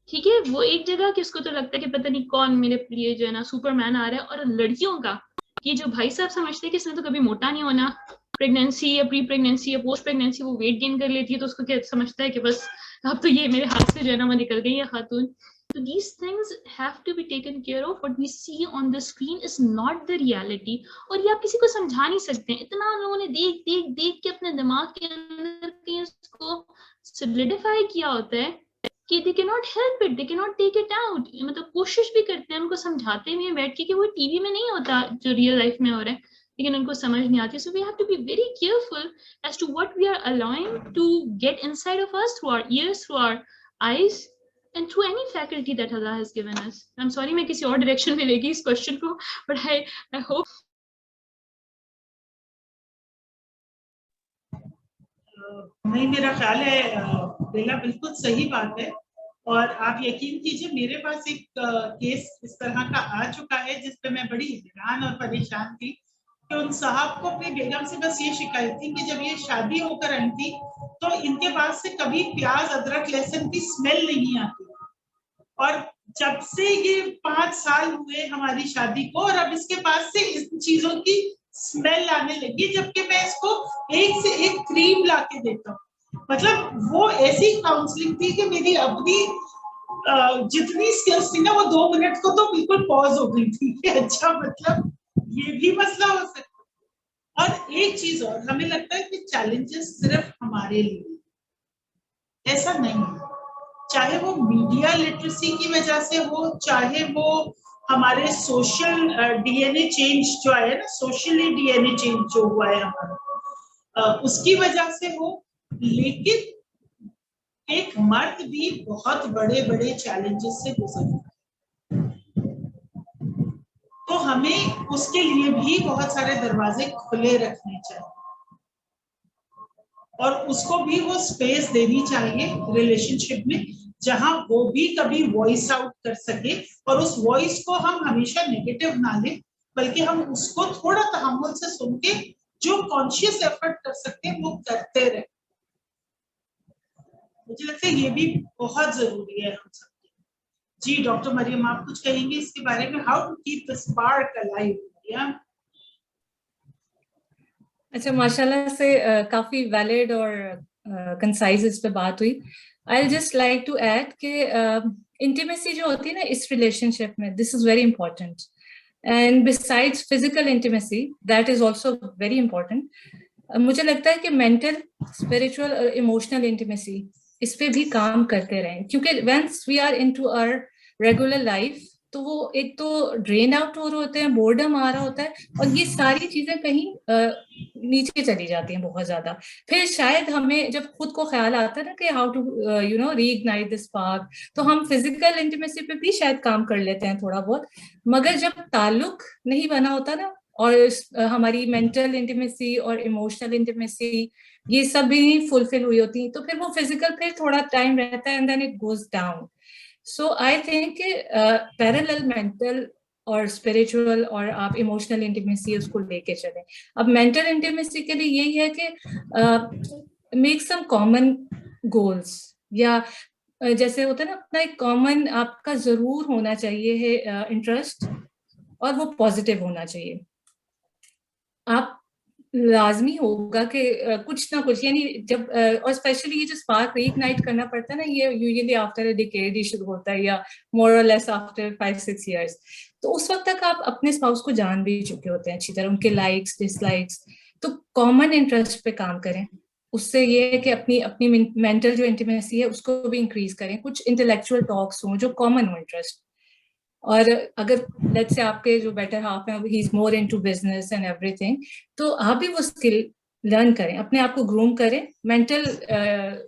ठीक है, वो एक जगह कि उसको तो लगता है कि पता नहीं कौन मेरे लिए जो है ना सुपरमैन आ रहा है। और लड़कियों का ये जो भाई साहब समझते हैं कि इसने तो कभी मोटा नहीं होना, प्रेगनेंसी या प्री प्रेगनेंसी या पोस्ट प्रेगनेंसी वो वेट गेन कर लेती है, तो उसको क्या समझता है कि बस अब तो ये मेरे हाथ से जो है ना वो निकल गई है खातून। So these things have to be taken care of. What we see on the screen is not the reality. और ये आप किसी को समझा नहीं सकते हैं। इतना लोगों ने देख के अपने दिमाग के अंदर कहीं उसको solidified किया होता है कि they cannot help it, they cannot take it out। मतलब कोशिश भी करते हैं, उनको समझाते भी हैं बैठ के कि वो टीवी में नहीं होता जो रियल लाइफ में हो रहा है, लेकिन उनको समझ नहीं आती। So we have to be very careful as to what we are allowing to get inside of us through our ears, through our eyes, and through any faculty that Allah has given us. I'm sorry मैं किसी और direction में लेगी इस question को, but I hope नहीं, मेरा ख्याल है बेला बिल्कुल सही बात है। और आप यकीन कीजिए, मेरे पास एक केस इस तरह का आ चुका है जिसपे मैं बड़ी हैरान और परेशान थी कि उन साहब को अपनी बेगम से बस ये शिकायत थी कि जब ये शादी होकर आई थी तो इनके पास से कभी प्याज, अदरक, लहसुन की स्मेल नहीं आती। और जब से ये 5 साल हुए हमारी शादी को, और अब इसके पास से इन चीजों की स्मेल आने लगी, जबकि मैं इसको एक से एक क्रीम ला के देता हूँ। मतलब वो ऐसी काउंसलिंग थी कि मेरी अपनी जितनी स्किल्स थी ना वो 2 मिनट को तो बिल्कुल पॉज हो गई थी कि अच्छा मतलब ये भी मसला हो सकता है। और एक चीज और, हमें लगता है कि चैलेंजेस सिर्फ हमारे लिए, ऐसा नहीं है। चाहे वो मीडिया लिटरेसी की वजह से हो, चाहे वो हमारे सोशल डीएनए चेंज जो आया ना, सोशली डीएनए चेंज जो हुआ है हमारा, उसकी वजह से हो, लेकिन एक मर्द भी बहुत बड़े बड़े चैलेंजेस से गुजरता है, तो हमें उसके लिए भी बहुत सारे दरवाजे खुले रखने चाहिए और उसको भी वो स्पेस देनी चाहिए रिलेशनशिप में, जहां वो भी कभी वॉइस आउट कर सके, और उस वॉइस को हम हमेशा नेगेटिव ना लें, बल्कि हम उसको थोड़ा तहम्मुल से सुन के जो कॉन्शियस एफर्ट कर सकते हैं वो करते रहे। मुझे लगता है ये भी बहुत जरूरी है हम सबके। जी डॉक्टर मरियम, आप कुछ कहेंगे इसके बारे में, how to keep the spark alive? Maryam. अच्छा, माशाल्लाह से काफी वैलिड और कंसाइज इस पे बात हुई। I just like to add कि इंटीमेसी जो होती है ना इस रिलेशनशिप में, this is very important, and besides physical intimacy that is also very important. मुझे लगता है कि मेंटल, स्पिरिचुअल और इमोशनल इंटीमेसी, इस पे भी काम करते रहें, क्योंकि once we are into our regular life तो वो एक तो ड्रेन आउट हो रहे होते हैं, बोर्डम आ रहा होता है, और ये सारी चीजें कहीं नीचे चली जाती हैं बहुत ज्यादा। फिर शायद हमें जब खुद को ख्याल आता है ना कि how to reignite this spark, तो हम फिजिकल इंटीमेसी पे भी शायद काम कर लेते हैं थोड़ा बहुत, मगर जब ताल्लुक नहीं बना होता ना, और हमारी मेंटल इंटीमेसी और इमोशनल इंटीमेसी ये सब भी फुलफिल हुई होती, तो फिर वो फिजिकल फिर थोड़ा टाइम रहता है and then it goes down. So I think parallel mental और स्पिरिचुअल और आप इमोशनल इंटीमेसी उसको लेके चलें। अब मेंटल इंटीमेसी के लिए यही है कि मेक सम कॉमन गोल्स, या जैसे होता है ना, अपना एक कॉमन आपका जरूर होना चाहिए है इंटरेस्ट, और वो पॉजिटिव होना चाहिए। आप लाजमी होगा कि कुछ ना कुछ, यानी जब और स्पेशली ये जो स्पार्क रीइग्नाइट करना पड़ता है ना, ये यूजुअली आफ्टर अ डिकेड ही शुरू होता है, या मोर और लेस आफ्टर 5-6 इयर्स। तो उस वक्त तक आप अपने स्पाउस को जान भी चुके होते हैं अच्छी तरह, उनके लाइक्स डिसलाइक्स। तो कॉमन इंटरेस्ट पे काम करें, उससे ये है कि अपनी अपनी मेंटल जो इंटीमेसी है उसको भी इंक्रीज करें, कुछ इंटेलेक्चुअल टॉक्स हों जो कॉमन हो इंटरेस्ट। और अगर लेट्स से आपके जो बेटर हाफ है he is more into business and everything, तो आप भी वो स्किल लर्न करें, अपने आप को ग्रूम करें मेंटल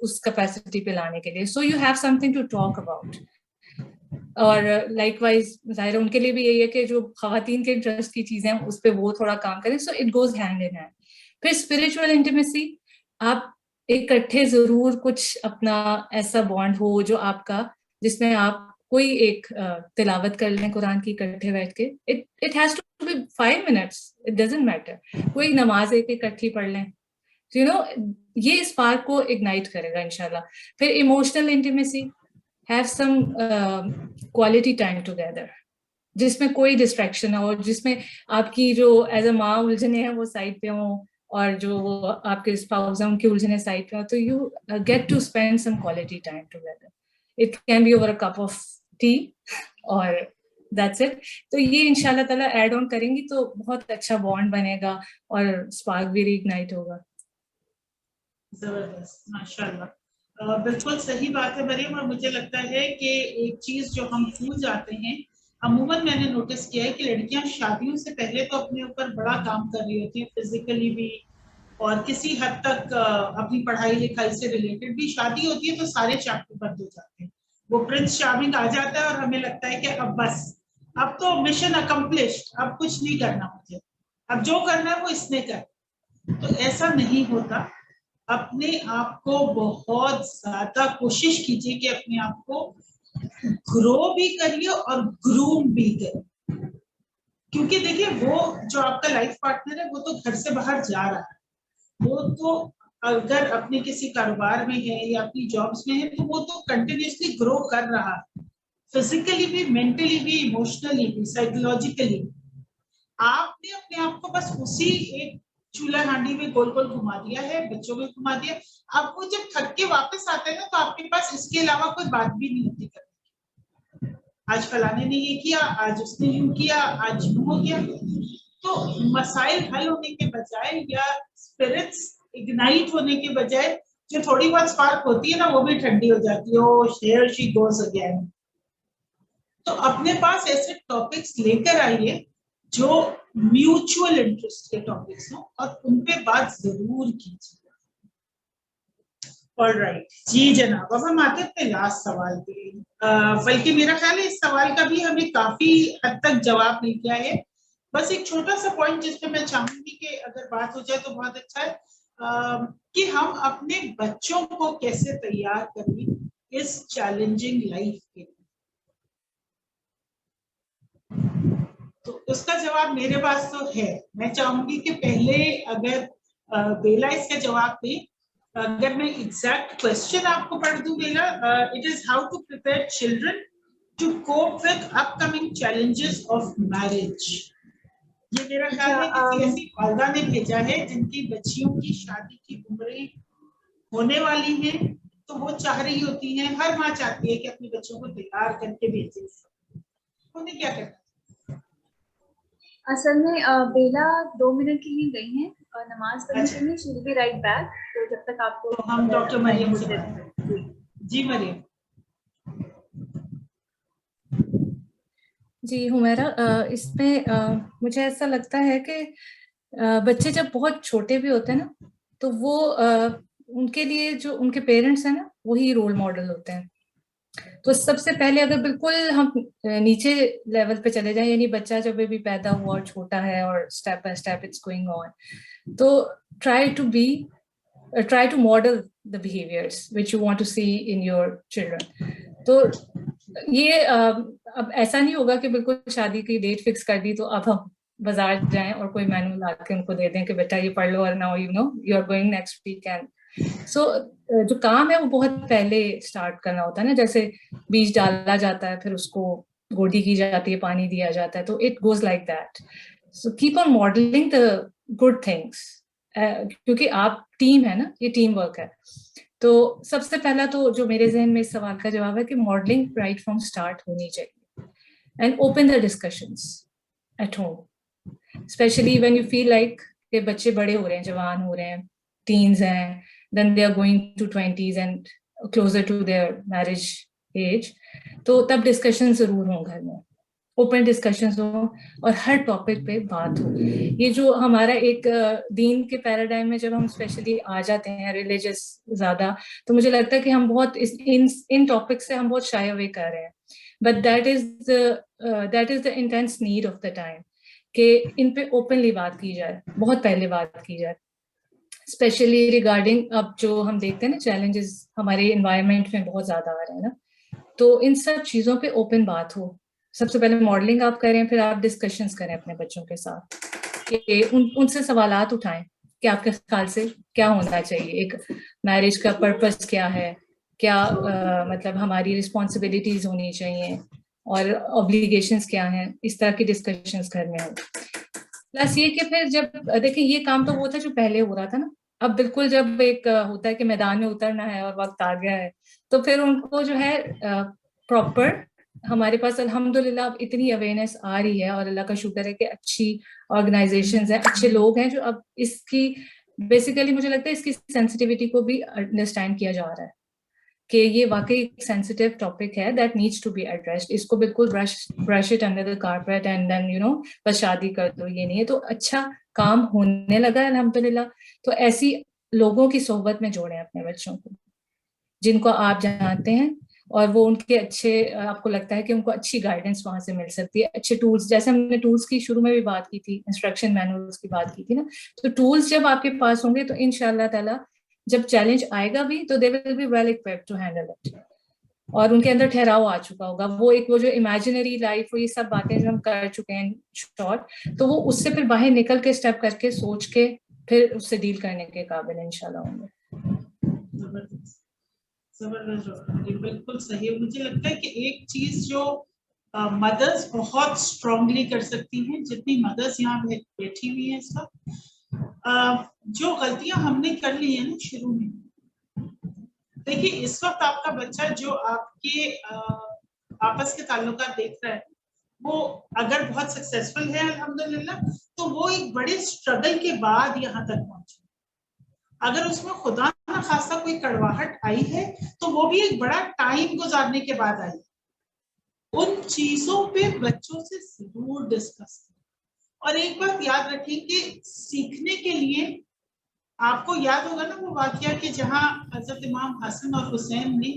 उस कैपेसिटी पे लाने के लिए, so you have something to talk about. और लाइकवाइज जाहिर है उनके लिए भी यही है कि जो खवातीन के इंटरेस्ट की चीजें हैं उस पर वो थोड़ा काम करें, so it goes hand in hand. फिर स्पिरिचुअल इंटीमेसी, आप इकट्ठे जरूर कुछ अपना ऐसा बॉन्ड हो जो आपका, जिसमें आप कोई एक तिलावत कर लें कुरान की इकट्ठे बैठ के, it has to be 5 minutes, it doesn't matter, कोई नमाज एक इकट्ठी पढ़ लें, यू नो, ये स्पार्क को इग्नाइट करेगा इंशाल्लाह। फिर emotional intimacy, have some quality time together, जिसमें कोई डिस्ट्रैक्शन हो, जिसमें आपकी जो एज अ माँ उलझने हैं वो साइड पे हो, और जो आपके स्पाउस हैं उनकी उलझने साइड पे हो, तो you get to spend some quality time together. It can be over a cup of tea और दैट्स इट। तो ये इंशाल्लाह ताला ऐड ऑन करेंगी तो बहुत अच्छा बॉन्ड बनेगा और स्पार्क भी रीइग्नाइट होगा। जबरदस्त, माशाल्लाह, बिल्कुल सही बात है मरियम। और मुझे लगता है कि एक चीज जो हम भूल जाते हैं, अमूमन मैंने नोटिस किया है कि लड़कियां शादियों से पहले तो अपने ऊपर बड़ा काम कर रही होती है, फिजिकली भी और किसी हद तक अपनी पढ़ाई लिखाई से रिलेटेड भी। शादी होती है तो सारे चैप्टर बंद हो जाते हैं, वो प्रिंस चार्मिंग आ जाता है और हमें लगता है कि अब बस, अब तो मिशन अकम्प्लिश्ड, अब कुछ नहीं करना मुझे, अब जो करना है वो इसने कर। तो ऐसा नहीं होता। अपने आप को बहुत ज्यादा कोशिश कीजिए कि अपने आप को ग्रो भी करिए और ग्रूम भी करिए, क्योंकि देखिए वो जो आपका लाइफ पार्टनर है वो तो घर से बाहर जा रहा है, वो तो अगर अपने किसी कारोबार में है या अपनी जॉब्स में है तो वो तो कंटिन्यूसली ग्रो कर रहा है, फिजिकली भी, मेंटली भी, इमोशनली भी, साइकोलॉजिकली। आपने अपने आप को बस उसी एक चूल्हा हांडी में गोल गोल घुमा दिया है, बच्चों में घुमा दिया। अब वो जब थक के वापस आते हैं ना, तो आपके पास इसके अलावा कोई बात भी नहीं होती करने की। आज फलाने ने ये किया, आज उसने यूं किया, आज यूं हो गया। तो मसाइल हल होने के बजाय या स्पिरिट्स इग्नाइट होने के बजाय जो थोड़ी बहुत स्पार्क होती है ना, वो भी ठंडी हो जाती है। ओ हियर शी गोज अगेन। तो अपने पास ऐसे टॉपिक्स लेकर आइए जो म्यूचुअल इंटरेस्ट के टॉपिक्स हो, और उन पे बात जरूर कीजिए। ऑलराइट जी जनाब, अब हम आते हैं अपने लास्ट सवाल पे। बल्कि मेरा ख्याल है इस सवाल का भी हमें काफी हद तक जवाब मिल गया है। बस एक छोटा सा पॉइंट जिस पे मैं चाहूंगी कि अगर बात हो जाए तो बहुत अच्छा है, कि हम अपने बच्चों को कैसे तैयार करें इस चैलेंजिंग लाइफ के लिए। तो उसका जवाब मेरे पास तो है। मैं चाहूंगी कि पहले अगर बेला इसका जवाब दे। अगर मैं एग्जैक्ट क्वेश्चन आपको पढ़ दूं Bela, it is how to prepare children to cope with upcoming challenges of marriage. ये मेरा ख्याल है किसी ऐसी वालदा ने भेजा है जिनकी बच्चियों की शादी की उम्रें होने वाली हैं, तो वो चाह रही होती हैं, हर माँ चाहती है कि अपने बच्चों को तैयार करके भेजे। उन्हें क्या करना? असल में बेला 2 मिनट के लिए गई हैं और नमाज पढ़ने के लिए, she will be right back. तो जब तक आपको तो हम डॉक्टर मरियम से बात करें। जी मरियम। जी हुमैरा, इसमें मुझे ऐसा लगता है कि बच्चे जब बहुत छोटे भी होते हैं ना, तो वो उनके लिए जो उनके पेरेंट्स हैं ना, वही रोल मॉडल होते हैं। तो सबसे पहले अगर बिल्कुल हम नीचे लेवल पे चले जाएं, यानी बच्चा जब भी पैदा हुआ और छोटा है और step by step it's going on, तो try to model the behaviors which you want to see in your children. तो ये अब ऐसा नहीं होगा कि बिल्कुल शादी की डेट फिक्स कर दी तो अब हम बाजार जाएं और कोई मैनुअल आके उनको दे दें कि बेटा ये पढ़ लो और now you are going next week. And so जो काम है वो बहुत पहले स्टार्ट करना होता है ना, जैसे बीज डाला जाता है, फिर उसको गोडी की जाती है, पानी दिया जाता है, तो it goes like that. So keep on modelling the good things, क्योंकि आप टीम है ना, ये टीम वर्क है। तो सबसे पहला तो जो मेरे जहन में इस सवाल का जवाब है कि मॉडलिंग राइट फ्रॉम स्टार्ट होनी चाहिए। And open the discussions at home, specially when you feel like कि बच्चे बड़े हो रहे हैं, जवान हो रहे हैं, टीन्स हैं, then they are going to 20s and closer to their marriage age, तो तब डिस्कशन जरूर हों घर में, ओपन डिस्कशंस हो और हर टॉपिक पे बात हो। ये जो हमारा एक दीन के पैराडाइम में जब हम स्पेशली आ जाते हैं रिलीजियस ज्यादा, तो मुझे लगता है कि हम बहुत इन टॉपिक से हम बहुत शाय अवे कर रहे हैं। But that is the intense need of the time कि इन पे ओपनली बात की जाए, बहुत पहले बात की जाए, स्पेशली रिगार्डिंग अब जो हम देखते हैं ना चैलेंजेस हमारे इन्वायरमेंट में बहुत ज्यादा आ रहे हैं ना, तो इन सब चीजों पे ओपन बात हो। सबसे पहले मॉडलिंग आप करें, फिर आप डिस्कशंस करें अपने बच्चों के साथ कि उनसे सवालात उठाएं कि आपके ख्याल से क्या होना चाहिए, एक मैरिज का पर्पस क्या है, क्या मतलब हमारी रिस्पॉन्सिबिलिटीज होनी चाहिए और ऑब्लिगेशंस क्या हैं, इस तरह की डिस्कशंस घर में हो। प्लस ये कि फिर जब देखिए ये काम तो वो था जो पहले हो रहा था ना, अब बिल्कुल जब एक होता है कि मैदान में उतरना है और वक्त आ गया है, तो फिर उनको जो है प्रॉपर, हमारे पास अल्हम्दुलिल्लाह अब इतनी अवेयरनेस आ रही है और अल्लाह का शुक्र है कि अच्छी ऑर्गेनाइजेशंस हैं, अच्छे लोग हैं जो अब इसकी बेसिकली मुझे लगता है इसकी सेंसिटिविटी को भी अंडरस्टैंड किया जा रहा है कि ये वाकई एक सेंसिटिव टॉपिक है that needs to be addressed. इसको बिल्कुल brush it under the carpet and then बस शादी कर दो, ये नहीं है। तो अच्छा काम होने लगा है अल्हम्दुलिल्लाह। तो ऐसी लोगों की सोहबत में जोड़ें अपने बच्चों को जिनको आप जानते हैं और वो उनके अच्छे, आपको लगता है कि उनको अच्छी गाइडेंस वहां से मिल सकती है, अच्छे टूल्स, जैसे हमने टूल्स की शुरू में भी बात की थी, इंस्ट्रक्शन मैनुअल्स की बात की थी ना, तो टूल्स जब आपके पास होंगे तो इंशाअल्लाह ताला जब चैलेंज आएगा भी तो they will be well equipped to handle it, और उनके अंदर ठहराव आ चुका होगा। वो जो इमेजिनरी लाइफ, वो ये सब बातें जो हम कर चुके हैं शॉर्ट, तो वो उससे फिर बाहर निकल के स्टेप करके सोच के फिर उससे डील करने के काबिल इंशाल्लाह होंगे। जबरदस्त, बिल्कुल सही है। मुझे लगता है कि एक चीज जो मदर्स बहुत स्ट्रांगली कर सकती हैं, जितनी मदर्स यहाँ बैठी हुई हैं इस वक्त, जो गलतियां हमने कर ली है ना शुरू में, देखिए इस वक्त आपका बच्चा जो आपके आपस के ताल्लुकात देख रहा है, वो अगर बहुत सक्सेसफुल है अल्हम्दुलिल्लाह, तो वो एक बड़े स्ट्रगल के बाद यहाँ तक पहुंचे। अगर उसमें खुदा ना खासा कोई कड़वाहट आई है तो वो भी एक बड़ा टाइम गुजारने के बाद आई। उन चीजों पे बच्चों से जरूर डिस्कस करें। और एक बात याद रखें कि सीखने के लिए आपको याद होगा ना वो वाकया कि जहां हजरत इमाम हसन और हुसैन ने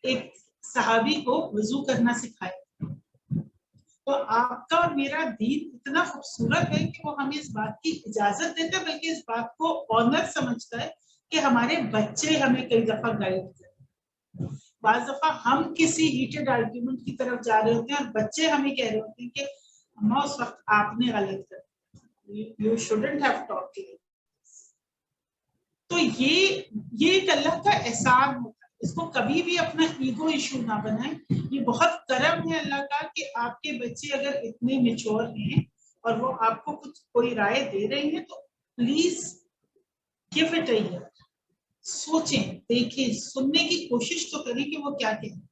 एक सहाबी को वजू करना सिखाया। तो आपका और मेरा दीन इतना खूबसूरत है कि वो हमें इस बात की इजाजत देता है, बल्कि इस बात को ऑनर समझता है कि हमारे बच्चे हमें कई दफा गाइड करें। बाज़ दफा हम किसी हीटेड आर्ग्यूमेंट की तरफ जा रहे होते हैं और बच्चे हमें कह रहे होते हैं कि अम्मा उस वक्त आपने गलत कर, you shouldn't have talked like this. तो ये एक अल्लाह का एहसान होता है, इसको कभी भी अपना ईगो इशू ना बनाएं। ये बहुत करम है अल्लाह का कि आपके बच्चे अगर इतने मैच्योर हैं और वो आपको कोई राय दे रहे हैं तो please give it a year, सोचें, देखें, सुनने की कोशिश तो करें कि वो क्या कहते हैं,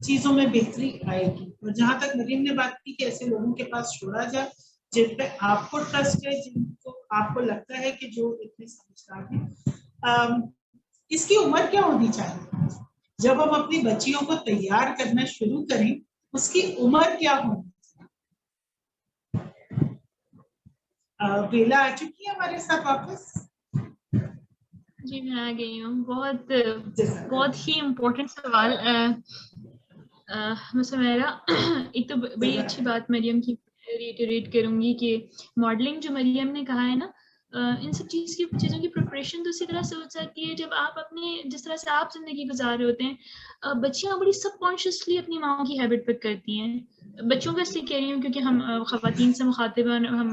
चीजों में बेहतरी आएगी। और जहां तक मरीम ने बात की कि ऐसे लोगों के पास छोड़ा जाए जिन पे आपको ट्रस्ट है, जिनको आपको लगता है कि जो इतने समझदार हैं। इसकी उम्र क्या होनी चाहिए जब हम अपनी बच्चियों को तैयार करना शुरू करें, उसकी उम्र क्या होनी चाहिए? बेला आ चुकी है हमारे साथ वापस? जी मैं आ गई हूँ। बहुत ही इम्पोर्टेंट सवाल मेरा एक तो बड़ी अच्छी बात मरियम की रिटरेट करूंगी कि मॉडलिंग जो मरियम ने कहा है ना, इन सब चीज़ों की प्रिपरेशन तो उसी तरह से हो सकती है जब आप अपने जिस तरह से आप जिंदगी गुजार रहे होते हैं। बच्चियां बड़ी सबकॉन्शियसली अपनी माओ की हैबिट पिक करती हैं। बच्चों का इसलिए कह रही हूँ क्योंकि हम खवातीन से मुखातिब, हम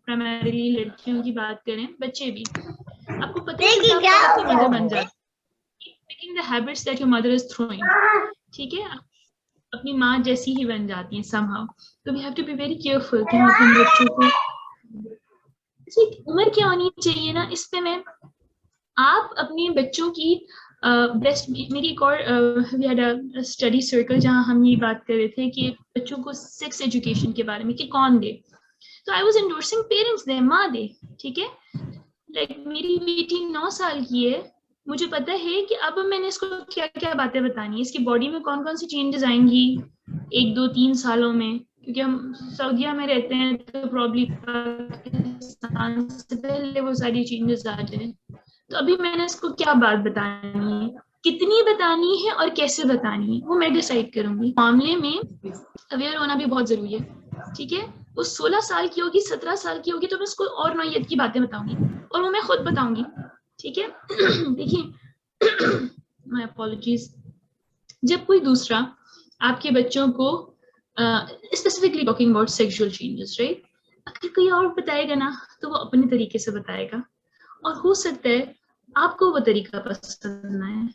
प्राइमरीली लड़कियों की बात करें, बच्चे भी आपको पता है कि आप मदर बन जाते हैं, picking the habits that your mother is throwing, ठीक है, अपनी माँ जैसी ही बन जाती हैं somehow। तो we have to be very careful कि हम अपने बच्चों को उम्र क्या होनी चाहिए ना, इस पे मैं आप अपने बच्चों की बेस्ट मेरी एक और we had a study circle जहाँ हम ये बात कर रहे थे कि बच्चों को सेक्स एजुकेशन के बारे में कि कौन दे। तो I was endorsing parents दे, माँ दे, ठीक है। लाइक मेरी बेटी 9 साल की है, मुझे पता है कि अब मैंने इसको क्या क्या बातें बतानी है, इसकी बॉडी में कौन कौन सी चेंजेस आएंगी 1, 2, 3 सालों में, क्योंकि हम सऊदीया में रहते हैं तो प्रॉब्ली पाकिस्तान से पहले वो सारी चेंजेस आ जाए। तो अभी मैंने इसको क्या बात बतानी है, कितनी बतानी है और कैसे बतानी है, वो मैं डिसाइड करूंगी। मामले में अवेयर होना भी बहुत जरूरी है, ठीक है। वो 16 साल की होगी, 17 साल की होगी तो मैं उसको और नौयत की बातें बताऊंगी और वो मैं खुद बताऊंगी, ठीक है। देखिए माय अपॉलॉजीज, जब कोई दूसरा आपके बच्चों को specifically talking about sexual changes, right, अगर कोई और बताएगा ना तो वो अपने तरीके से बताएगा और हो सकता है आपको वो तरीका पसंद ना है।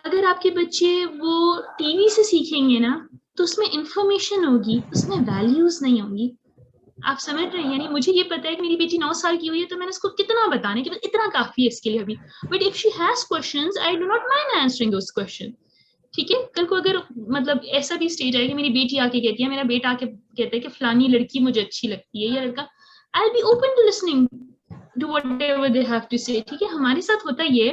अगर आपके बच्चे वो टीवी से सीखेंगे ना तो उसमें इंफॉर्मेशन होगी, उसमें वैल्यूज नहीं होंगी। आप समझ रहे हैं? यानी मुझे ये पता है कि मेरी बेटी 9 साल की हुई है तो मैंने उसको कितना बताने कि इतना काफी है इसके लिए अभी। But if she has questions I do not mind answering those question, ठीक है। कल को अगर मतलब ऐसा भी स्टेज आए कि मेरी बेटी आके कहती है, मेरा बेटा आके कहता है कि फलानी लड़की मुझे अच्छी लगती है या लड़का, I will be open to listening to whatever they have to say, ठीक है। हमारे साथ होता ये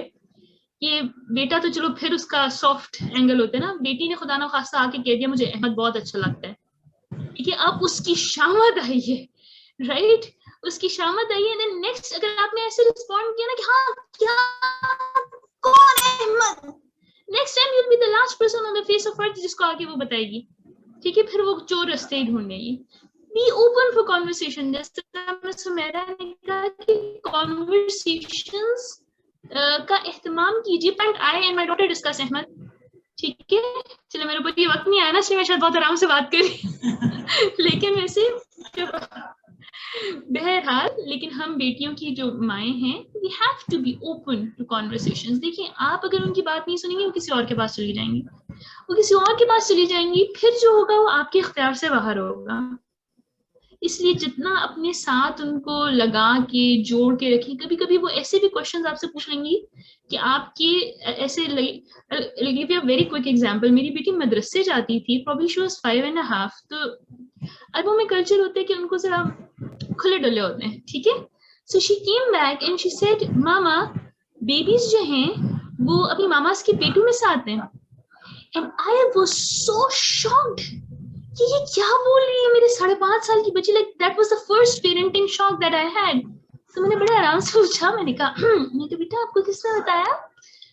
कि बेटा तो चलो फिर उसका सॉफ्ट एंगल होता है ना, बेटी ने खुदा ना खासा आके कह दिया मुझे अहमद बहुत अच्छा लगता है, ठीक है। अब उसकी शामत आई है, राइट, उसकी शामत आई है। देन नेक्स्ट अगर आपने ऐसे रिस्पॉन्ड किया ना कि हाँ क्या कौन है Ahmed, next time you will be the last person on the face of earth जिसको आगे वो बताएगी, ठीक है। फिर वो चोर रास्ते ही ढूंढेगी। बी ओपन फॉर कॉन्वर्सेशन, जैसे सुमेरा ने कहा कि कॉन्वर्सेशंस का एहतमाम कीजिए। And I and my daughter discuss Ahmed, ठीक है। चलो मेरे ऊपर ये वक्त नहीं आया ना, इसलिए मैं शायद बहुत आराम से बात करी लेकिन वैसे बहरहाल, लेकिन हम बेटियों की जो माएँ हैं, we have to be open to conversations. देखिए आप अगर उनकी बात नहीं सुनेंगे वो किसी और के पास चली जाएंगी, वो किसी और के पास चली जाएंगी, फिर जो होगा वो आपके इख्तियार से बाहर होगा। इसलिए जितना अपने साथ उनको लगा के जोड़ के रखें, कभी कभी वो ऐसे भी क्वेश्चंस आपसे पूछ लेंगी कि आपके ऐसे give you a very quick example. मेरी बेटी मदरसे जाती थी, प्रॉब्ली शी वाज 5.5, तो अरबों में कल्चर होता है कि उनको जरा खुले डुले होते हैं, ठीक है। So she came back and she said mama babies जो हैं वो अपनी मामास के पेटों में से आते हैं। And I was so shocked कि ये क्या बोल रही है मेरे 5.5 साल की बच्ची। Like that was the first parenting shock that I had. तो मैंने बड़े आराम से पूछा, मैंने कहा बेटा आपको किसने बताया?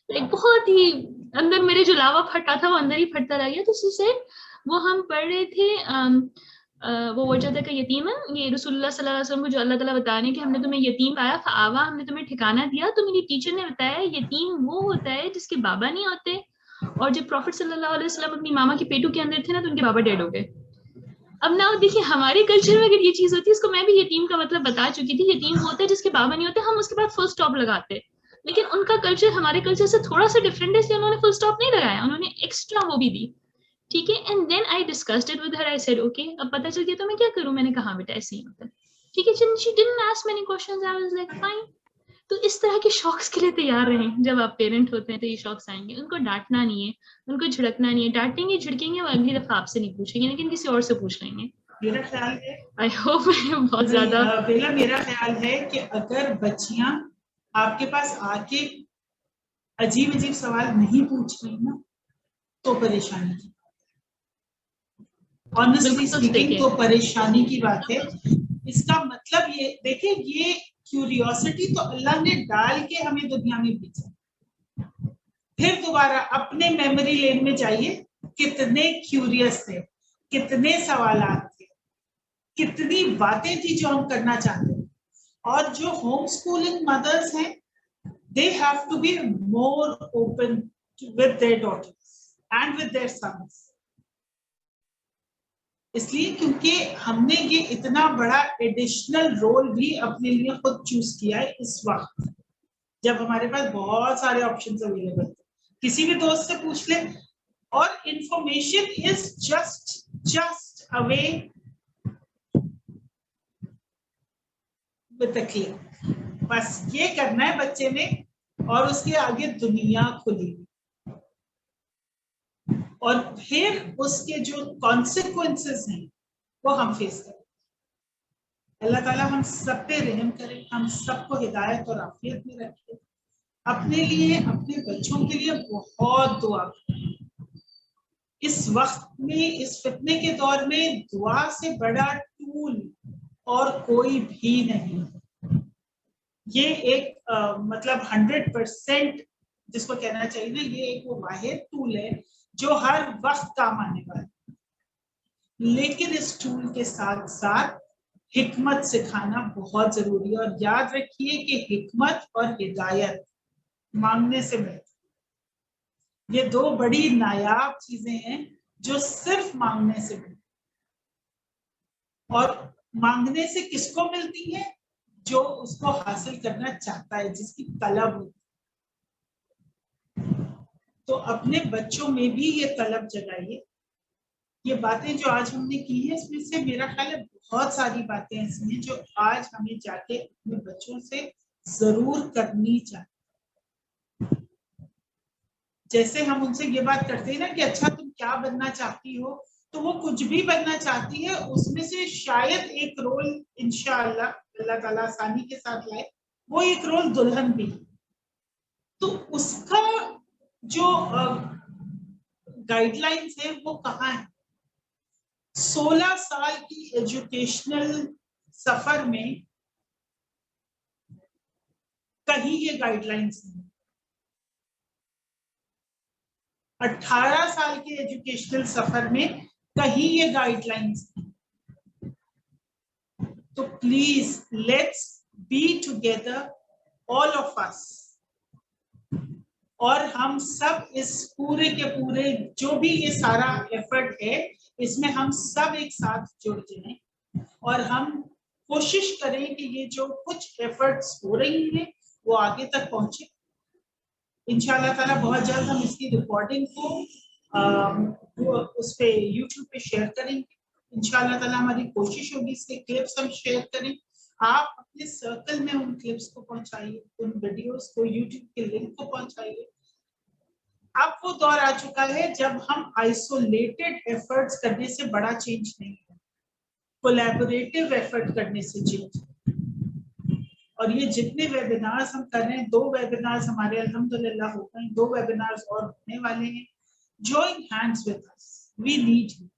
लाइक बहुत ही अंदर मेरे जो लावा फटा था वो अंदर ही फटता रह गया। तो उससे वो हम पढ़ रहे थे वो वजदा का यतीम है, ये रसूलुल्लाह सल्लल्लाहु अलैहि वसल्लम को जो अल्लाह ताला बता रहे हैं कि हमने तुम्हें यतीम पाया फावा, हमने तुम्हें ठिकाना दिया। तो मेरी टीचर ने बताया यतीम वो होता है जिसके बाबा नहीं होते। और जब प्रॉफिट सल्लल्लाहु अलैहि वसल्लम अपनी मामा के पेटों के अंदर थे ना, तो उनके बाबा डेड हो गए। अब ना देखिए हमारे कल्चर में अगर ये चीज होती है, इसको मैं भी यतीम का मतलब बता चुकी थी, यतीम होता है जिसके बाबा नहीं होते, हम उसके बाद फुल स्टॉप लगाते। लेकिन उनका कल्चर हमारे कल्चर से थोड़ा सा डिफरेंट है, इसलिए उन्होंने फुल स्टॉप नहीं लगाया, उन्होंने एक्स्ट्रा वो भी दी, ठीक है। And then I discussed it with her, I said okay अब पता चल गया तो मैं क्या करूं। मैंने कहा बेटा ऐसे ही होता है, ठीक है। She didn't ask many questions, I was like fine. तो इस तरह के शॉक्स के लिए तैयार रहें। जब आप पेरेंट होते हैं तो ये शॉक्स आएंगे, उनको डांटना नहीं है, उनको झिड़कना नहीं है। डांटेंगे झिड़केंगे वो अगली दफा आपसे नहीं पूछेंगे, लेकिन किसी और से पूछ लेंगे। मेरा ख्याल है, आई होप बहुत ज्यादा बेला, मेरा ख्याल है कि अगर बच्चियां आपके पास आके अजीब अजीब सवाल नहीं पूछ रही ना, तो परेशानी की, ऑनेस्टली स्पीकिंग तो परेशानी की बात है। इसका मतलब ये देखिए, ये क्यूरियोसिटी तो अल्लाह ने डाल के हमें दुनिया में भेजा। फिर दोबारा अपने मेमोरी लेन में जाइए, कितने क्यूरियस थे, कितने सवालात थे, कितनी बातें थी जो हम करना चाहते हैं। और जो होम स्कूलिंग मदर्स हैं, they have to be more open with their daughters and with their sons. इसलिए क्योंकि हमने ये इतना बड़ा एडिशनल रोल भी अपने लिए खुद चूज किया है इस वक्त, जब हमारे पास बहुत सारे ऑप्शंस अवेलेबल थे। किसी भी दोस्त से पूछ ले, और information is just away with the click. बस ये करना है बच्चे ने, और उसके आगे दुनिया खुली, और फिर उसके जो कॉन्सिक्वेंसेस हैं वो हम फेस करें। अल्लाह ताला हम सब पे रहम करे, हम सबको हिदायत और आफियत में रखे। अपने लिए, अपने बच्चों के लिए बहुत दुआ करें। इस वक्त में, इस फितने के दौर में दुआ से बड़ा टूल और कोई भी नहीं। ये एक मतलब 100% जिसको कहना चाहिए ना, ये एक वो वाहिद टूल है जो हर वक्त काम आने वाला है। लेकिन इस टूल के साथ साथ हिकमत सिखाना बहुत जरूरी है। और याद रखिए कि हिकमत और हिदायत मांगने से मिलती, ये दो बड़ी नायाब चीजें हैं जो सिर्फ मांगने से मिलती। और मांगने से किसको मिलती है? जो उसको हासिल करना चाहता है, जिसकी तलब होती। तो अपने बच्चों में भी ये तलब जगाइए। ये बातें जो आज हमने की है, इसमें से मेरा ख्याल है बहुत सारी बातें ऐसी हैं जो आज हमें जाके अपने बच्चों से जरूर करनी चाहिए। जैसे हम उनसे ये बात करते हैं ना कि अच्छा तुम क्या बनना चाहती हो, तो वो कुछ भी बनना चाहती है, उसमें से शायद एक रोल इंशाअल्लाह अल्लाह ताला आसानी के साथ लाए, वो एक रोल दुल्हन भी। तो उसका जो गाइडलाइंस है वो कहाँ है? 16 साल की एजुकेशनल सफर में कहीं ये गाइडलाइंस नहीं। 18 साल के एजुकेशनल सफर में कहीं ये गाइडलाइंस नहीं। तो please let's be together all of us, और हम सब इस पूरे के पूरे जो भी ये सारा एफर्ट है, इसमें हम सब एक साथ जुड़ जाएं और हम कोशिश करें कि ये जो कुछ एफर्ट्स हो रही हैं वो आगे तक पहुंचे। इंशाल्लाह ताला बहुत जल्द हम इसकी रिकॉर्डिंग को उस पे YouTube पे शेयर करेंगे। इंशाल्लाह ताला हमारी कोशिश होगी इसके क्लिप्स हम शेयर करें, आप अपने सर्कल में उन क्लिप्स को पहुंचाइए, उन वीडियोस को, यूट्यूब के लिंक को पहुंचाइए। अब वो दौर आ चुका है जब हम आइसोलेटेड एफर्ट्स करने से बड़ा चेंज नहीं है, कोलैबोरेटिव एफर्ट करने से चेंज। और ये जितने वेबिनार्स हम कर रहे हैं, 2 वेबिनार्स हमारे अल्हम्दुलिल्लाह हो गए, 2 वेबिनार्स और होने वाले हैं। Join hands with us, we need you.